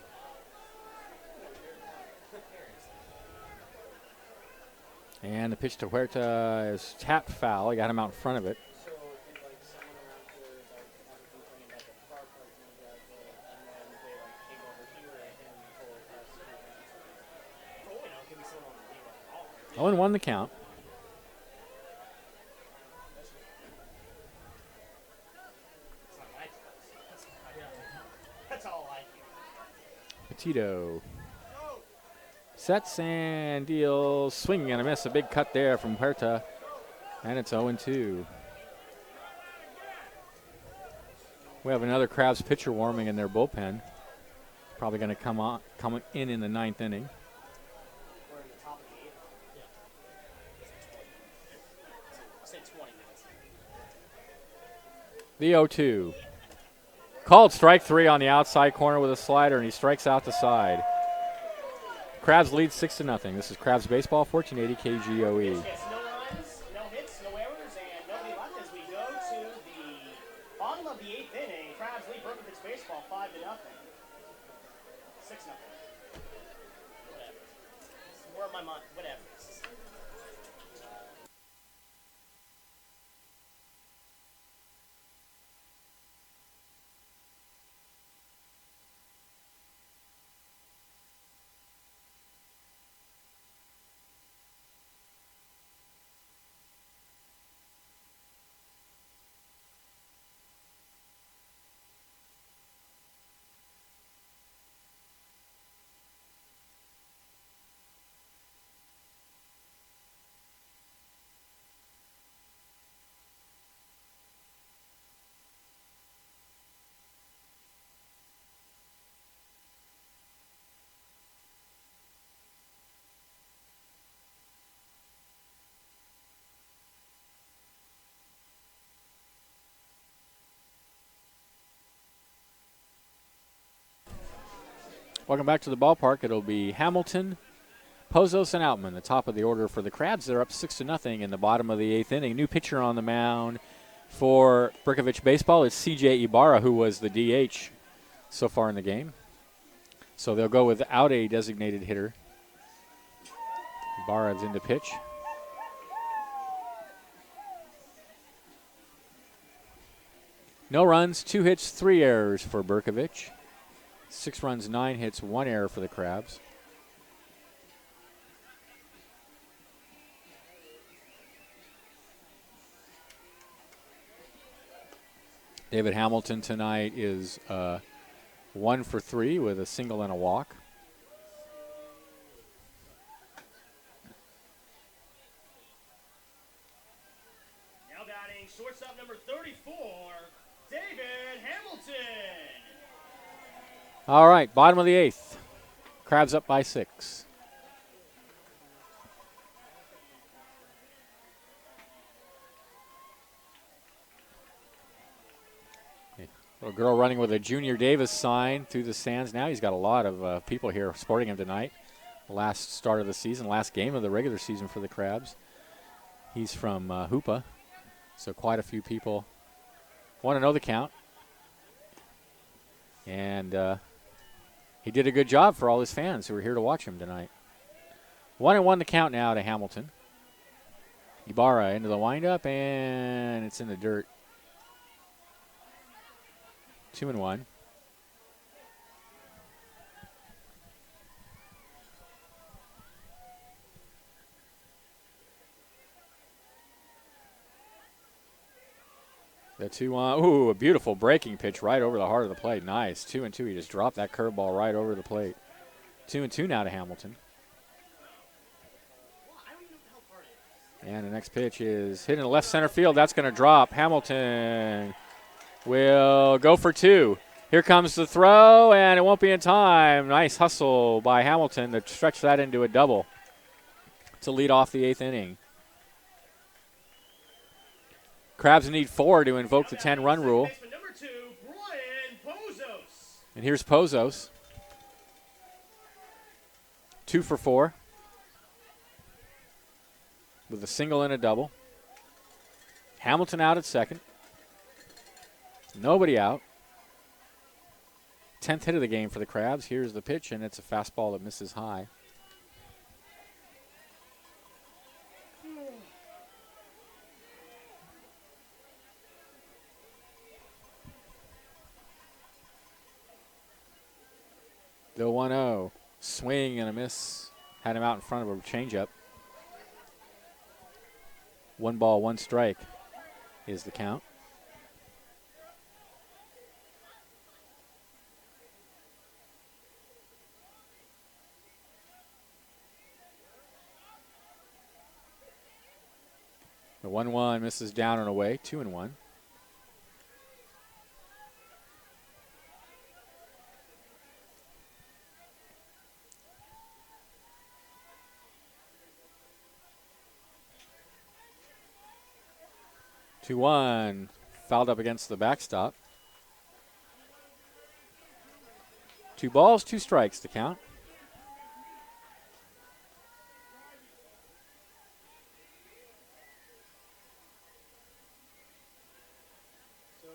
And the pitch to Huerta is tapped foul. He got him out in front of it.
So if like someone around here is like complaining about the ballpark being gradual, and then they like take over here and pull across the street.
For all we know, give me someone on the lead like all.
0-1 the count.
It's not my choice. That's all I do.
Petito sets and deals. Swing and a miss. A big cut there from Huerta. And it's 0-2. We have another Crabs pitcher warming in their bullpen. Probably going to come in the ninth inning.
We're in the top of the 8th. Yeah. Say 20 minutes.
The 0-2. Called strike 3 on the outside corner with a slider, and he strikes out the side. Crabs lead 6-0. This is Crabs Baseball, 1480 KGOE.
Yes, no runs, no hits, no errors, and nobody left as we go to the bottom of the 8th inning. Crabs lead Berkovich Baseball 5-0. 6-0. Whatever. More of my mind. Whatever.
Welcome back to the ballpark. It'll be Hamilton, Pozos, and Outman, the top of the order for the Crabs. They're up 6-0 in the bottom of the 8th inning. New pitcher on the mound for Berkovich Baseball. It's C.J. Ibarra, who was the DH so far in the game. So they'll go without a designated hitter. Ibarra's in to pitch. No runs, 2 hits, 3 errors for Berkovich. 6 runs, 9 hits, 1 error for the Crabs. David Hamilton tonight is 1 for 3 with a single and a walk.
Now batting shortstop number 34, David Hamilton.
All right, bottom of the 8th. Crabs up by 6. Little girl running with a Junior Davis sign through the stands now. He's got a lot of people here supporting him tonight. The last start of the season, last game of the regular season for the Crabs. He's from Hoopa, so quite a few people want to know the count. And he did a good job for all his fans who were here to watch him tonight. 1-1 the count now to Hamilton. Ibarra into the windup, and it's in the dirt. 2-1. The 2-1. Ooh, a beautiful breaking pitch right over the heart of the plate. Nice. 2-2. He just dropped that curveball right over the plate. 2-2 now to Hamilton. And the next pitch is hit in the left center field. That's going to drop. Hamilton will go for 2. Here comes the throw, and it won't be in time. Nice hustle by Hamilton to stretch that into a double to lead off the 8th inning. Crabs need 4 to invoke the 10-run rule.
Baseman number 2, Brian Pozos.
And here's Pozos. 2 for 4 with a single and a double. Hamilton out at second. Nobody out. 10th hit of the game for the Crabs. Here's the pitch, and it's a fastball that misses high. The 1-0. Swing and a miss. Had him out in front of a changeup. 1 ball, 1 strike is the count. The 1-1 misses down and away. 2-1. Two one, fouled up against the backstop. 2 balls, 2 strikes to count.
So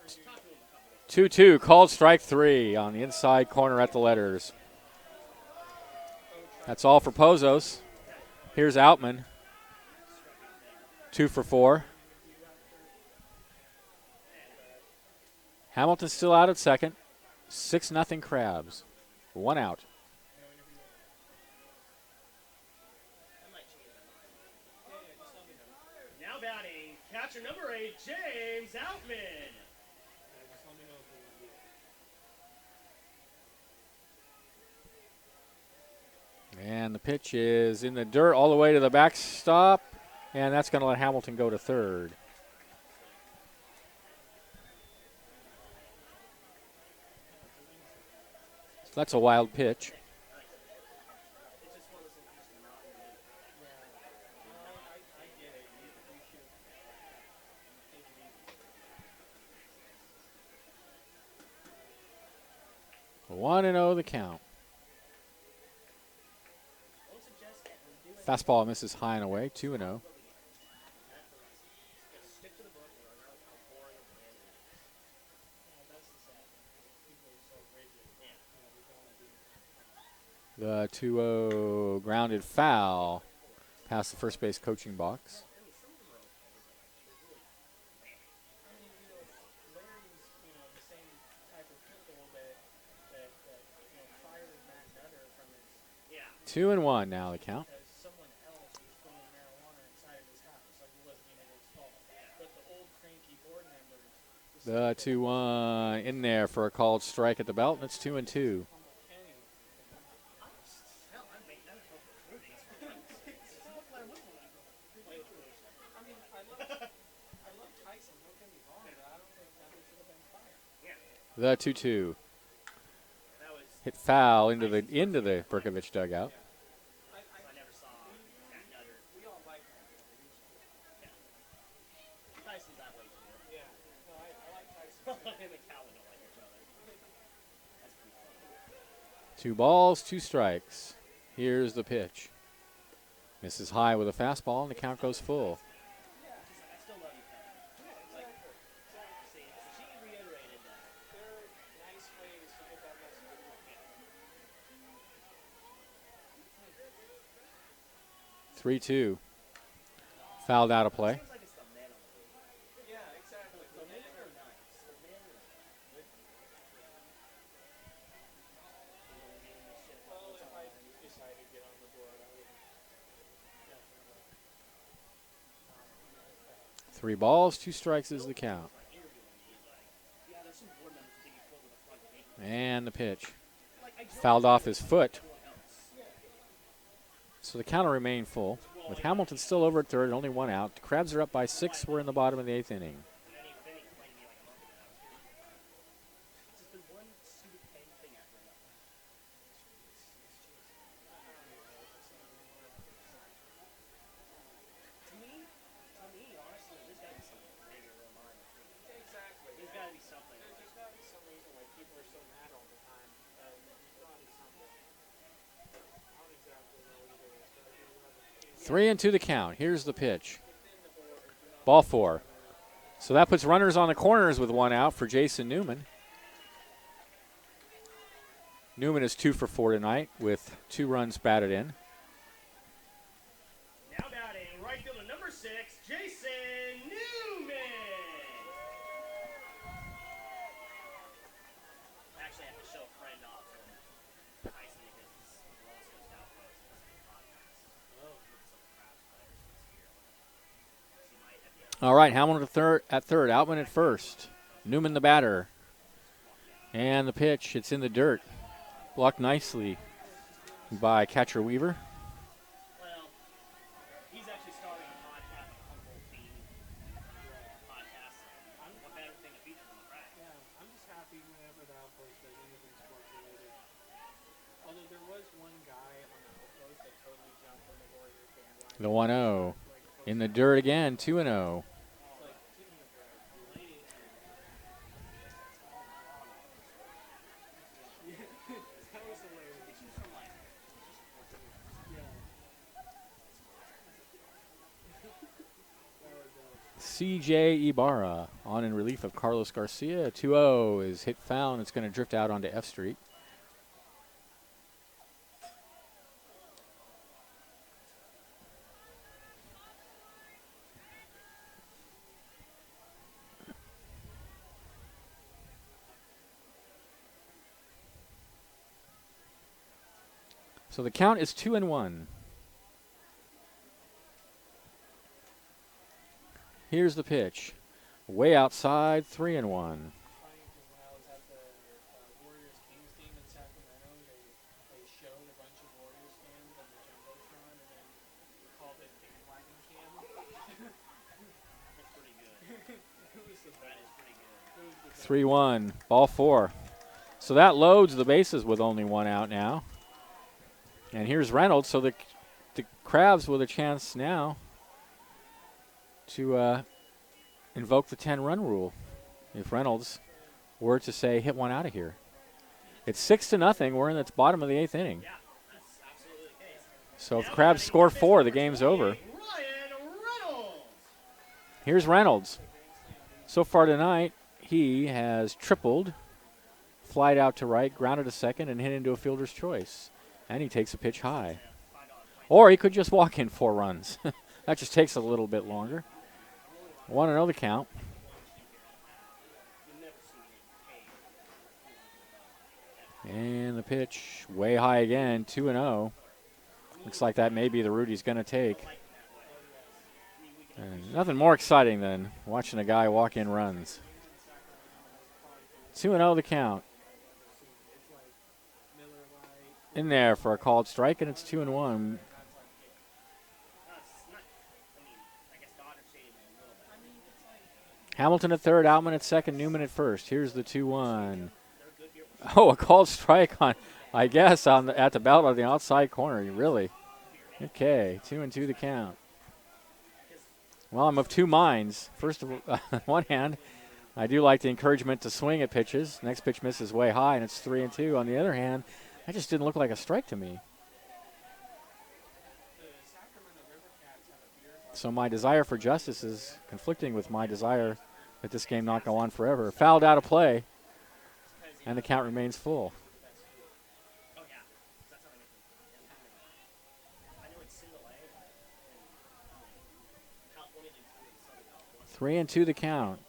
is
2-2, called strike 3 on the inside corner at the letters. That's all for Pozos. Here's Outman. 2 for 4. Hamilton's still out at second. 6-0 Crabs. 1 out.
Now batting, catcher number 8, James Outman.
And the pitch is in the dirt all the way to the backstop, and that's going to let Hamilton go to third. So that's a wild pitch. One and 0 the count. Fastball misses high and away. 2-0. The 2-0 grounded foul past the first base coaching box.
Yeah.
2-1 now the count.
Someone else was growing marijuana inside of his house, like it wasn't even his fault. But the old cranky board members.
The 2-1 in there for a called strike at the belt, and it's 2-2.
Humble Kenny.
Hell, I made that up for fruity.
I mean, I love Tyson. Don't get me wrong, but I don't think that should have been fired.
The 2-2
That was,
hit foul into the Berkovich dugout.
I never saw that nutter.
We all like him.
Tyson's that way too.
Yeah. No, I like Tyson.
Him and Calvin don't like each other. That's pretty funny.
2 balls, 2 strikes. Here's the pitch. Misses high with a fastball, and the count goes full.
I still love you, Kevin. Like, see, she reiterated that.
There are nice ways to get that message across.
3-2. Fouled out of play.
Seems like it's the man on the league.
Yeah, exactly.
The man or nice. The man or nice.
Well, if I decided to get on the board, I would definitely.
3 balls, 2 strikes is the count.
Yeah, there's some board members who think he's close to the front of me.
And the pitch.
Like, I drove
Fouled off his foot.
everyone else.
So the count will remain full. With Hamilton still over at third, only one out. The Crabs are up by 6. We're in the bottom of the 8th inning.
It's just been one stupid thing after another. To me, honestly, there's got to be something. Maybe a real mind.
Exactly.
There's got to be something.
There's got to be some reason why people are so mad all the time. There's got to be something. I don't exactly know either. It's got to be whoever.
3-2 the count. Here's the pitch. Ball 4. So that puts runners on the corners with one out for Jason Newman. Newman is 2 for 4 tonight with 2 runs batted in.
Now batting, right fielder number 6, Jason Newman. I actually have to show a friend off from Tyson because he's lost his outpost in the podcast. Oh. Some Crabs players this year. He might have the
All right, Hamilton at third, Outman at first. Newman the batter. And the pitch, it's in the dirt. Blocked nicely by catcher Weaver.
Well, he's actually starting a podcast, a Humboldt team podcast. What better thing to feature than the Crabs?
Yeah, I'm just happy whenever the Outpost does anything sports related. Although there was one guy on the Outpost that totally jumped on the Warriors bandwagon.
The 1-0. In the dirt again, 2-0.
Like, speaking of related, that was hilarious. Yeah. That was
C.J. Ibarra on in relief of Carlos Garcia. 2-0 is hit foul, and it's going to drift out onto F Street. So the count is 2-1. Here's the pitch. Way outside, 3-1.
funny because when I was at the Warriors Kings game in Sacramento, they showed a bunch of Warriors fans on the Jumbotron and then called it bandwagon cam.
That's pretty good.
It was the
That is pretty good.
It was the best.
3-1, ball 4. So that loads the bases with only one out now. And here's Reynolds, so the Crabs with a chance now to invoke the 10-run rule if Reynolds were to say hit one out of here. It's 6-0. We're in the bottom of the 8th inning.
Yeah, that's absolutely the case.
So if the Crabs score 4, the game's over.
Ryan Reynolds.
Here's Reynolds. So far tonight, he has tripled, flied out to right, grounded to second, and hit into a fielder's choice. And he takes a pitch high. Or he could just walk in 4 runs. That just takes a little bit longer. 1-0 the count. And the pitch way high again, 2-0. Looks like that may be the route he's going to take. And nothing more exciting than watching a guy walk in runs. 2-0 the count. In there for a called strike, and it's 2-1. Hamilton at third, Outman at second, Newman at first. Here's the 2-1. Oh, a called strike on, I guess, at the belt on the outside corner. Really? Okay, 2-2 the count. Well, I'm of two minds. First of all, on one hand, I do like the encouragement to swing at pitches. Next pitch misses way high, and it's 3-2. On the other hand, that just didn't look like a strike to me. So my desire for justice is conflicting with my desire that this game not go on forever. Fouled out of play, and the count remains full. 3-2 the count.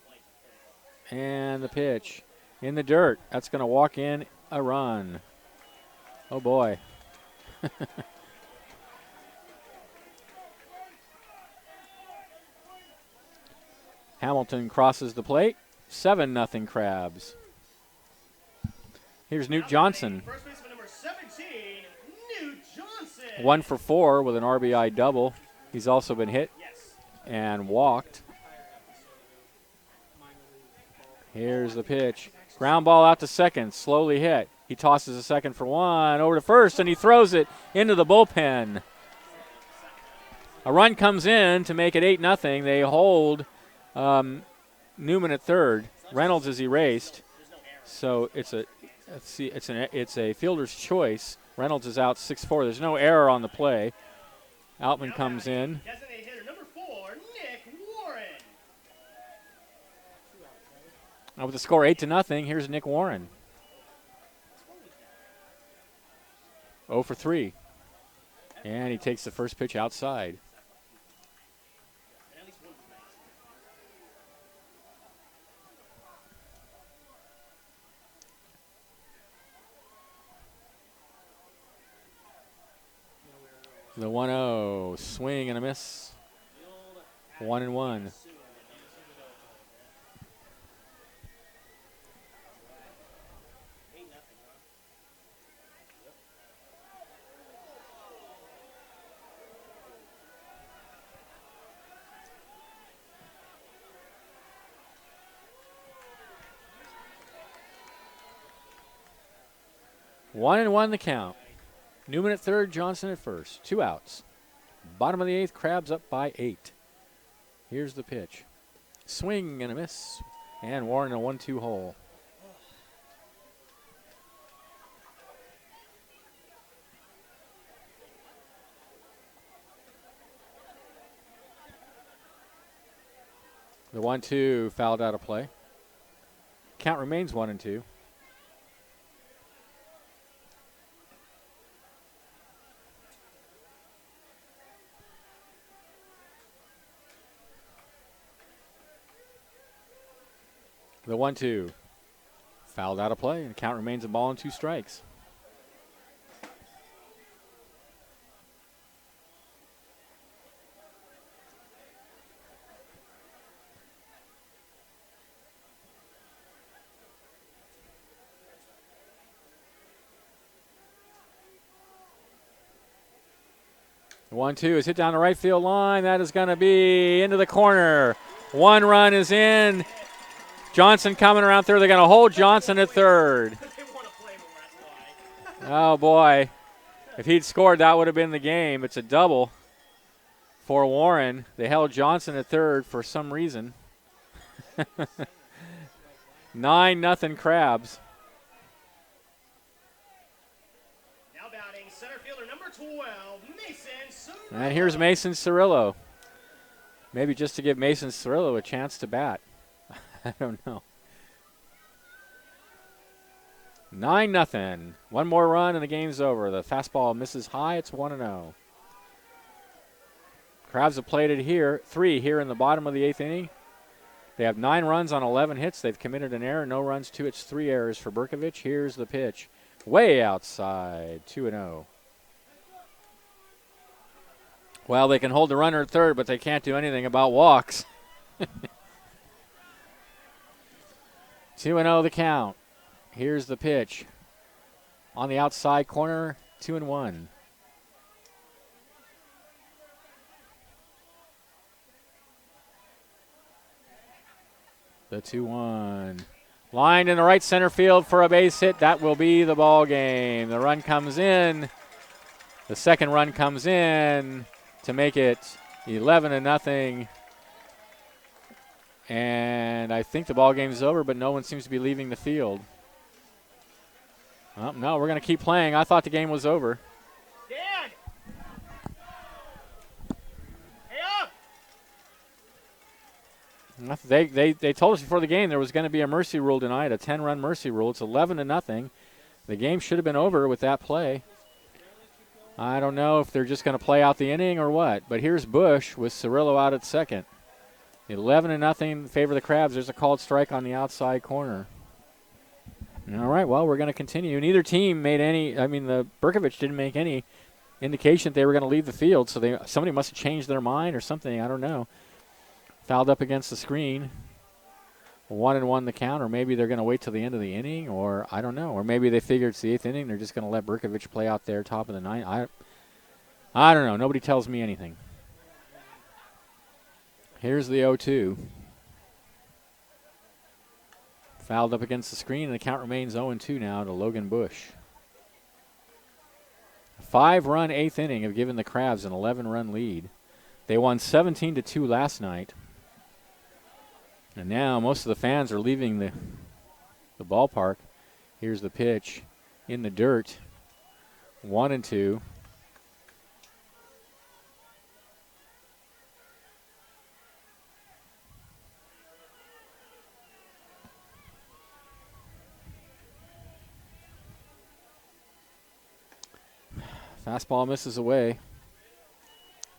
And the pitch in the dirt. That's going to walk in a run. Oh, boy. Hamilton crosses the plate. 7-0 Crabs. Here's Newt Johnson.
First baseman number 17, Newt Johnson.
1 for 4 with an RBI double. He's also been hit
Yes.
and walked.
Entire episode of minor league ball.
Here's the pitch. Ground ball out to second, slowly hit. He tosses a second for one, over to first, and he throws it into the bullpen. A run comes in to make it 8-0. They hold Newman at third. Reynolds is erased, so it's a fielder's choice. Reynolds is out 6-4. There's no error on the play. Outman comes in.
Designated hitter number 4, Nick Warren.
With the score 8-0, here's Nick Warren. 0 for 3. And he takes the first pitch outside.
At least one was nice.
The 1-0, swing and a miss. 1-1. One and one the count. Newman at third, Johnson at first. 2 outs. Bottom of the 8th, Crabs up by 8. Here's the pitch. Swing and a miss. And Warren a 1-2 hole. The 1-2 fouled out of play. Count remains 1-2. The 1-2 fouled out of play, and count remains a ball and 2 strikes. The 1-2 is hit down the right field line. That is going to be into the corner. 1 run is in. Johnson coming around third. They're going to hold Johnson at third.
They want to play more, that's why.
Oh, boy. If he'd scored, that would have been the game. It's a double for Warren. They held Johnson at third for some reason. 9-0 Crabs.
Now batting center fielder number 12, Mason Cirillo.
And here's Mason Cirillo. Maybe just to give Mason Cirillo a chance to bat. I don't know. 9-0. One more run and the game's over. The fastball misses high. It's 1-0. Crabs have played it here. 3 here in the bottom of the 8th inning. They have 9 runs on 11 hits. They've committed an error. No runs, 2 hits, 3 errors for Berkovich. Here's the pitch. Way outside. 2-0. Well, they can hold the runner at third, but they can't do anything about walks. 2-0 the count. Here's the pitch. On the outside corner, 2-1. The 2-1. Lined in the right center field for a base hit. That will be the ball game. The run comes in. The second run comes in to make it 11-0. And I think the ball game is over, but no one seems to be leaving the field. Oh, no, we're going to keep playing. I thought the game was over.
Dan! Hey up!
They told us before the game there was going to be a mercy rule tonight, a 10-run mercy rule. It's 11-0. The game should have been over with that play. I don't know if they're just going to play out the inning or what. But here's Bush with Cirillo out at second. 11-0 in favor of the Crabs. There's a called strike on the outside corner. All right, well, we're going to continue. Neither team made any, the Berkovich didn't make any indication that they were going to leave the field, so somebody must have changed their mind or something. I don't know. Fouled up against the screen. 1-1 the count, or maybe they're going to wait till the end of the inning, or I don't know. Or maybe they figure it's the 8th inning. They're just going to let Berkovich play out there top of the 9th. I don't know. Nobody tells me anything. Here's the 0-2. Fouled up against the screen, and the count remains 0-2 now to Logan Bush. A 5-run eighth inning have given the Crabs an 11-run lead. They won 17-2 last night. And now most of the fans are leaving the ballpark. Here's the pitch in the dirt. 1-2. Fastball misses away.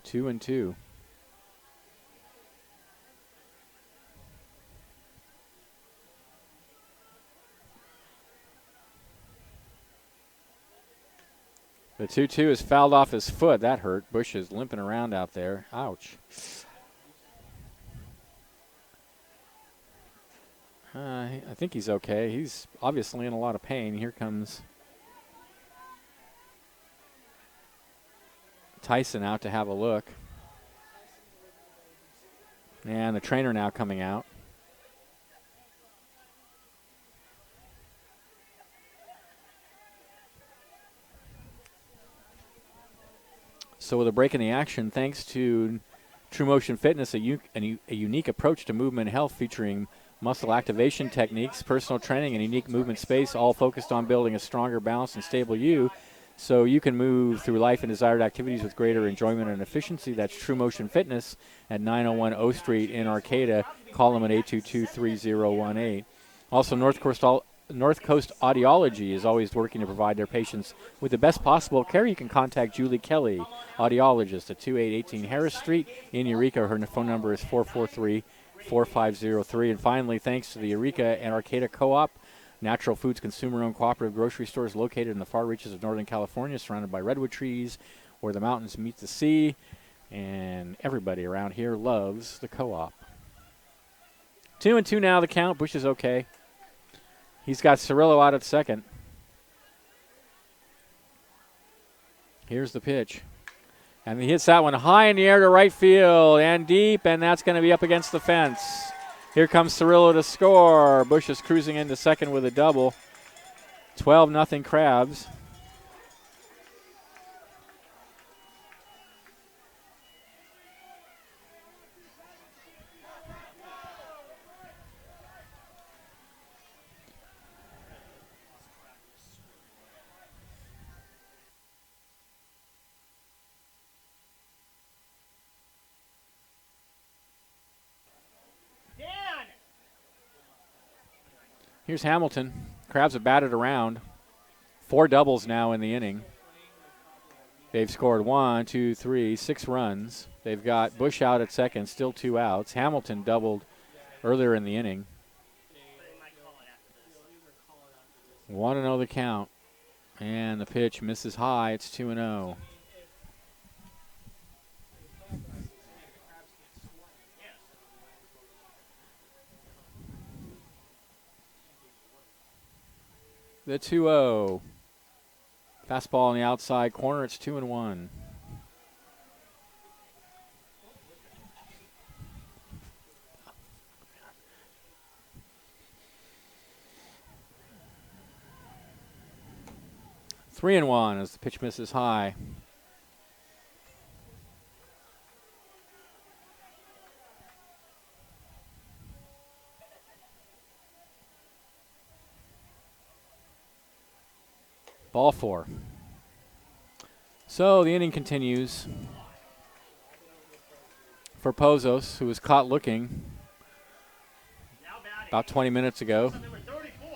2-2. The 2-2 is fouled off his foot. That hurt. Bush is limping around out there. Ouch. I think he's okay. He's obviously in a lot of pain. Here comes Tyson out to have a look. And the trainer now coming out. So with a break in the action, thanks to True Motion Fitness, a unique approach to movement health featuring muscle activation techniques, personal training, and unique movement space, all focused on building a stronger, balanced, and stable you so you can move through life and desired activities with greater enjoyment and efficiency. That's True Motion Fitness at 901 O Street in Arcata. Call them at 822-3018. Also, North Coast Audiology is always working to provide their patients with the best possible care. You can contact Julie Kelly, audiologist, at 2818 Harris Street in Eureka. Her phone number is 443-4503. And finally, thanks to the Eureka and Arcata Co-op, natural foods consumer-owned cooperative grocery stores located in the far reaches of Northern California, surrounded by redwood trees where the mountains meet the sea. And everybody around here loves the Co-op. 2-2 now, the count. Bush is okay. He's got Cirillo out at second. Here's the pitch. And he hits that one high in the air to right field and deep, and that's going to be up against the fence. Here comes Cirillo to score. Bush is cruising into second with a double. 12-0 Crabs. Here's Hamilton. Crabs have batted around. 4 doubles now in the inning. They've scored 6 runs. They've got Bush out at second, still 2 outs. Hamilton doubled earlier in the inning. 1-0 the count. And the pitch misses high. It's 2-0. The 2-0. Fastball on the outside corner. It's 2-1. Three and one as the pitch misses high. Ball 4. So the inning continues for Pozos, who was caught looking about 20 minutes ago.
Number 34,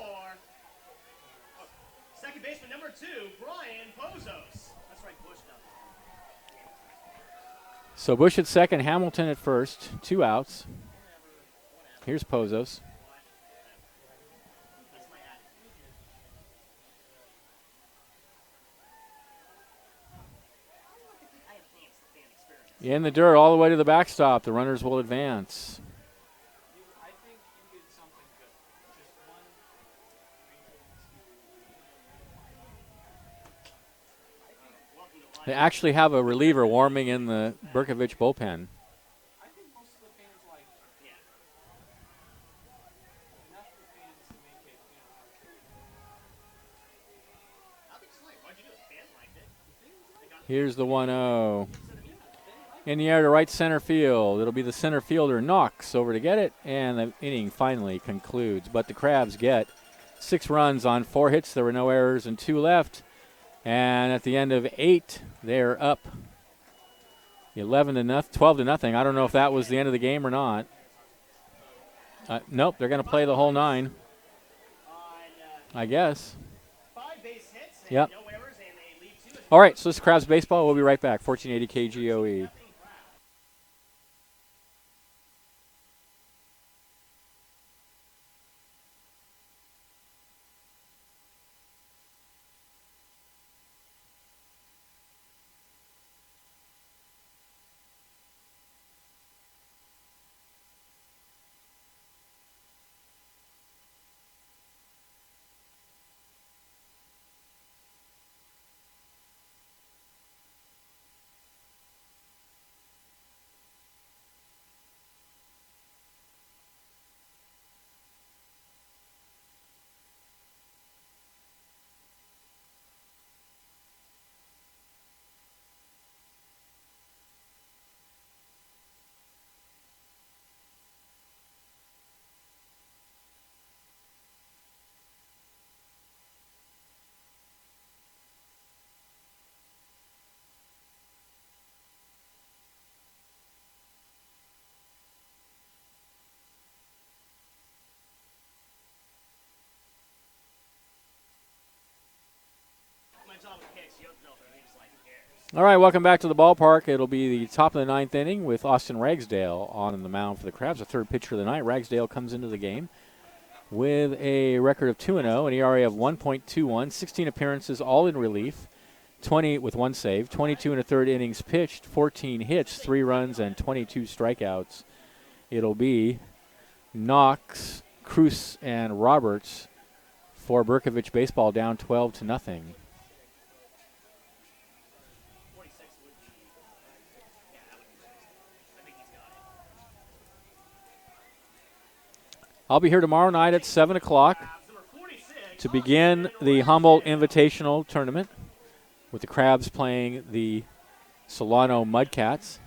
second baseman number 2, Brian Pozos. That's right, Bush now.
So Bush at second, Hamilton at first, 2 outs. Here's Pozos. In the dirt, all the way to the backstop. The runners will advance.
I think you did something good. Just one.
They actually have a reliever warming in the Berkovich bullpen.
I think most of the fans
Here's the 1-0. In the air to right center field. It'll be the center fielder, Knox, over to get it, and the inning finally concludes. But the Crabs get 6 runs on 4 hits. There were no errors and 2 left. And at the end of 8, they're up 12 to nothing. I don't know if that was the end of the game or not. Nope, they're going to play the whole 9, I guess.
5 base hits and
Yep.
no errors, and they leave 2.
All right, so this is Crabs Baseball. We'll be right back. 1480 KGOE. All right, welcome back to the ballpark. It'll be the top of the 9th inning with Austin Ragsdale on the mound for the Crabs, the third pitcher of the night. Ragsdale comes into the game with a record of 2-0, an ERA of 1.21, 16 appearances, all in relief, 20 with 1 save, 22 and a third innings pitched, 14 hits, 3 runs, and 22 strikeouts. It'll be Knox, Cruz, and Roberts for Berkovich baseball, down 12 to nothing. I'll be here tomorrow night at 7 o'clock to begin the Humboldt Invitational Tournament with the Crabs playing the Solano Mudcats.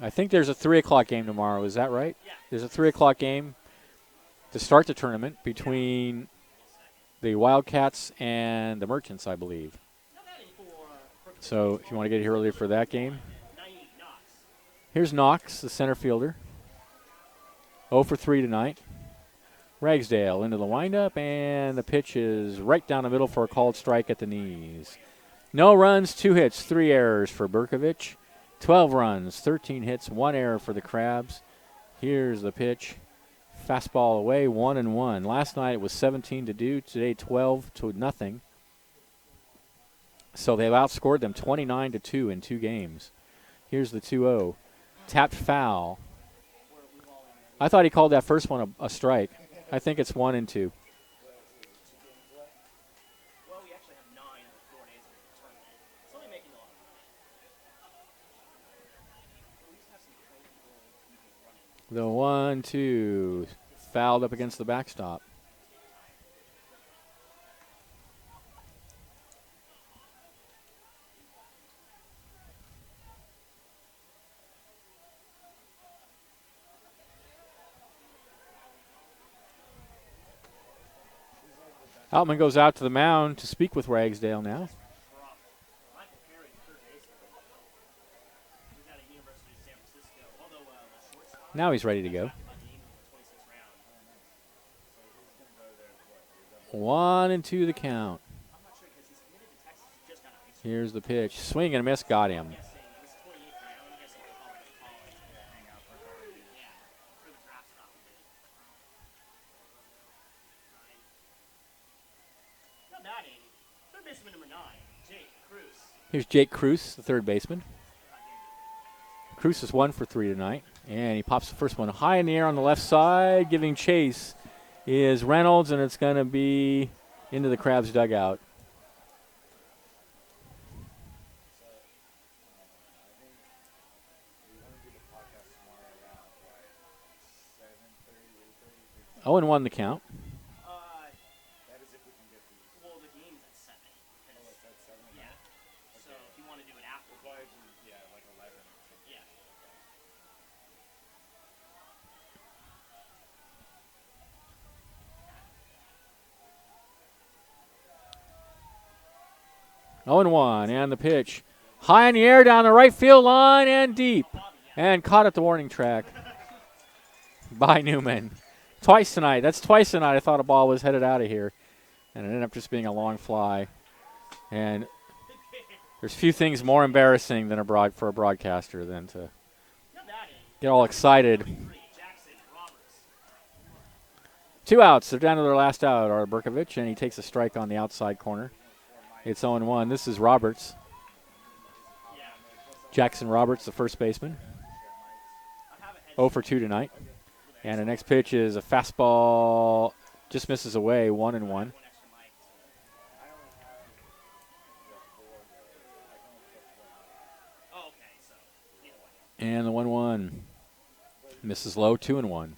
I think there's a 3 o'clock game tomorrow. Is that right? There's a 3 o'clock game to start the tournament between the Wildcats and the Merchants, I believe. So if you want to get here earlier for that game. Here's Knox, the center fielder. 0 for 3 tonight. Ragsdale into the windup, and the pitch is right down the middle for a called strike at the knees. No runs, 2 hits, 3 errors for Berkovich. 12 runs, 13 hits, 1 error for the Crabs. Here's the pitch. Fastball away, 1-1. Last night it was 17 to do. Today 12 to nothing. So they've outscored them 29-2 in 2 games. Here's the 2-0. Tapped foul. I thought he called that first one a strike. I think it's 1 and 2.
Well, we actually have 9 of the 4 days of the tournament. It's only making a lot of money.
The 1-2 fouled up against the backstop. Altman goes out to the mound to speak with Ragsdale now. Now he's ready to go. 1-2 the count. Here's the pitch. Swing and a miss, got him. Here's Jake Cruz, the third baseman. Cruz is 1 for 3 tonight, and he pops the first one high in the air on the left side. Giving chase is Reynolds, and it's going to be into the Crabs dugout. Oh, and 1 the count.
Well, the game's at 7.
0-1, and the pitch. High in the air down the right field line and deep. And caught at the warning track by Newman. Twice tonight. That's twice tonight I thought a ball was headed out of here. And it ended up just being a long fly. And there's few things more embarrassing than for a broadcaster than to get all excited. 2 outs. They're down to their last out, are Berkovich, and he takes a strike on the outside corner. It's 0-1. This is Roberts. Jackson Roberts, the first baseman. 0 for 2 tonight. And the next pitch is a fastball, just misses away, 1-1. And the 1-1 misses low, 2-1.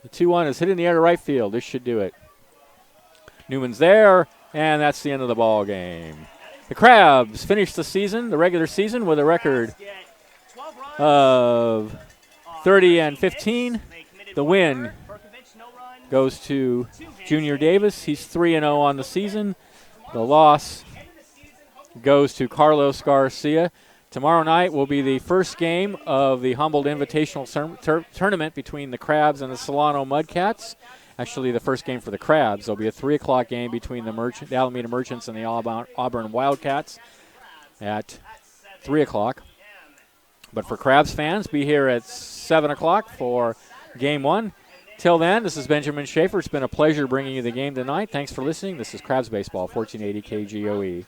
The 2-1 is hit in the air to right field. This should do it. Newman's there, and that's the end of the ball game. The Crabs finished the regular season, with a record of 30-15. The win goes to Junior Davis. He's 3-0 on the season. The loss goes to Carlos Garcia. Tomorrow night will be the first game of the Humboldt Invitational Tournament between the Crabs and the Solano Mudcats. Actually, the first game for the Crabs. There'll be a 3 o'clock game between the Alameda Merchants and the Auburn Wildcats at 3 o'clock. But for Crabs fans, be here at 7 o'clock for Game 1. Till then, this is Benjamin Schaefer. It's been a pleasure bringing you the game tonight. Thanks for listening. This is Crabs Baseball, 1480 KGOE.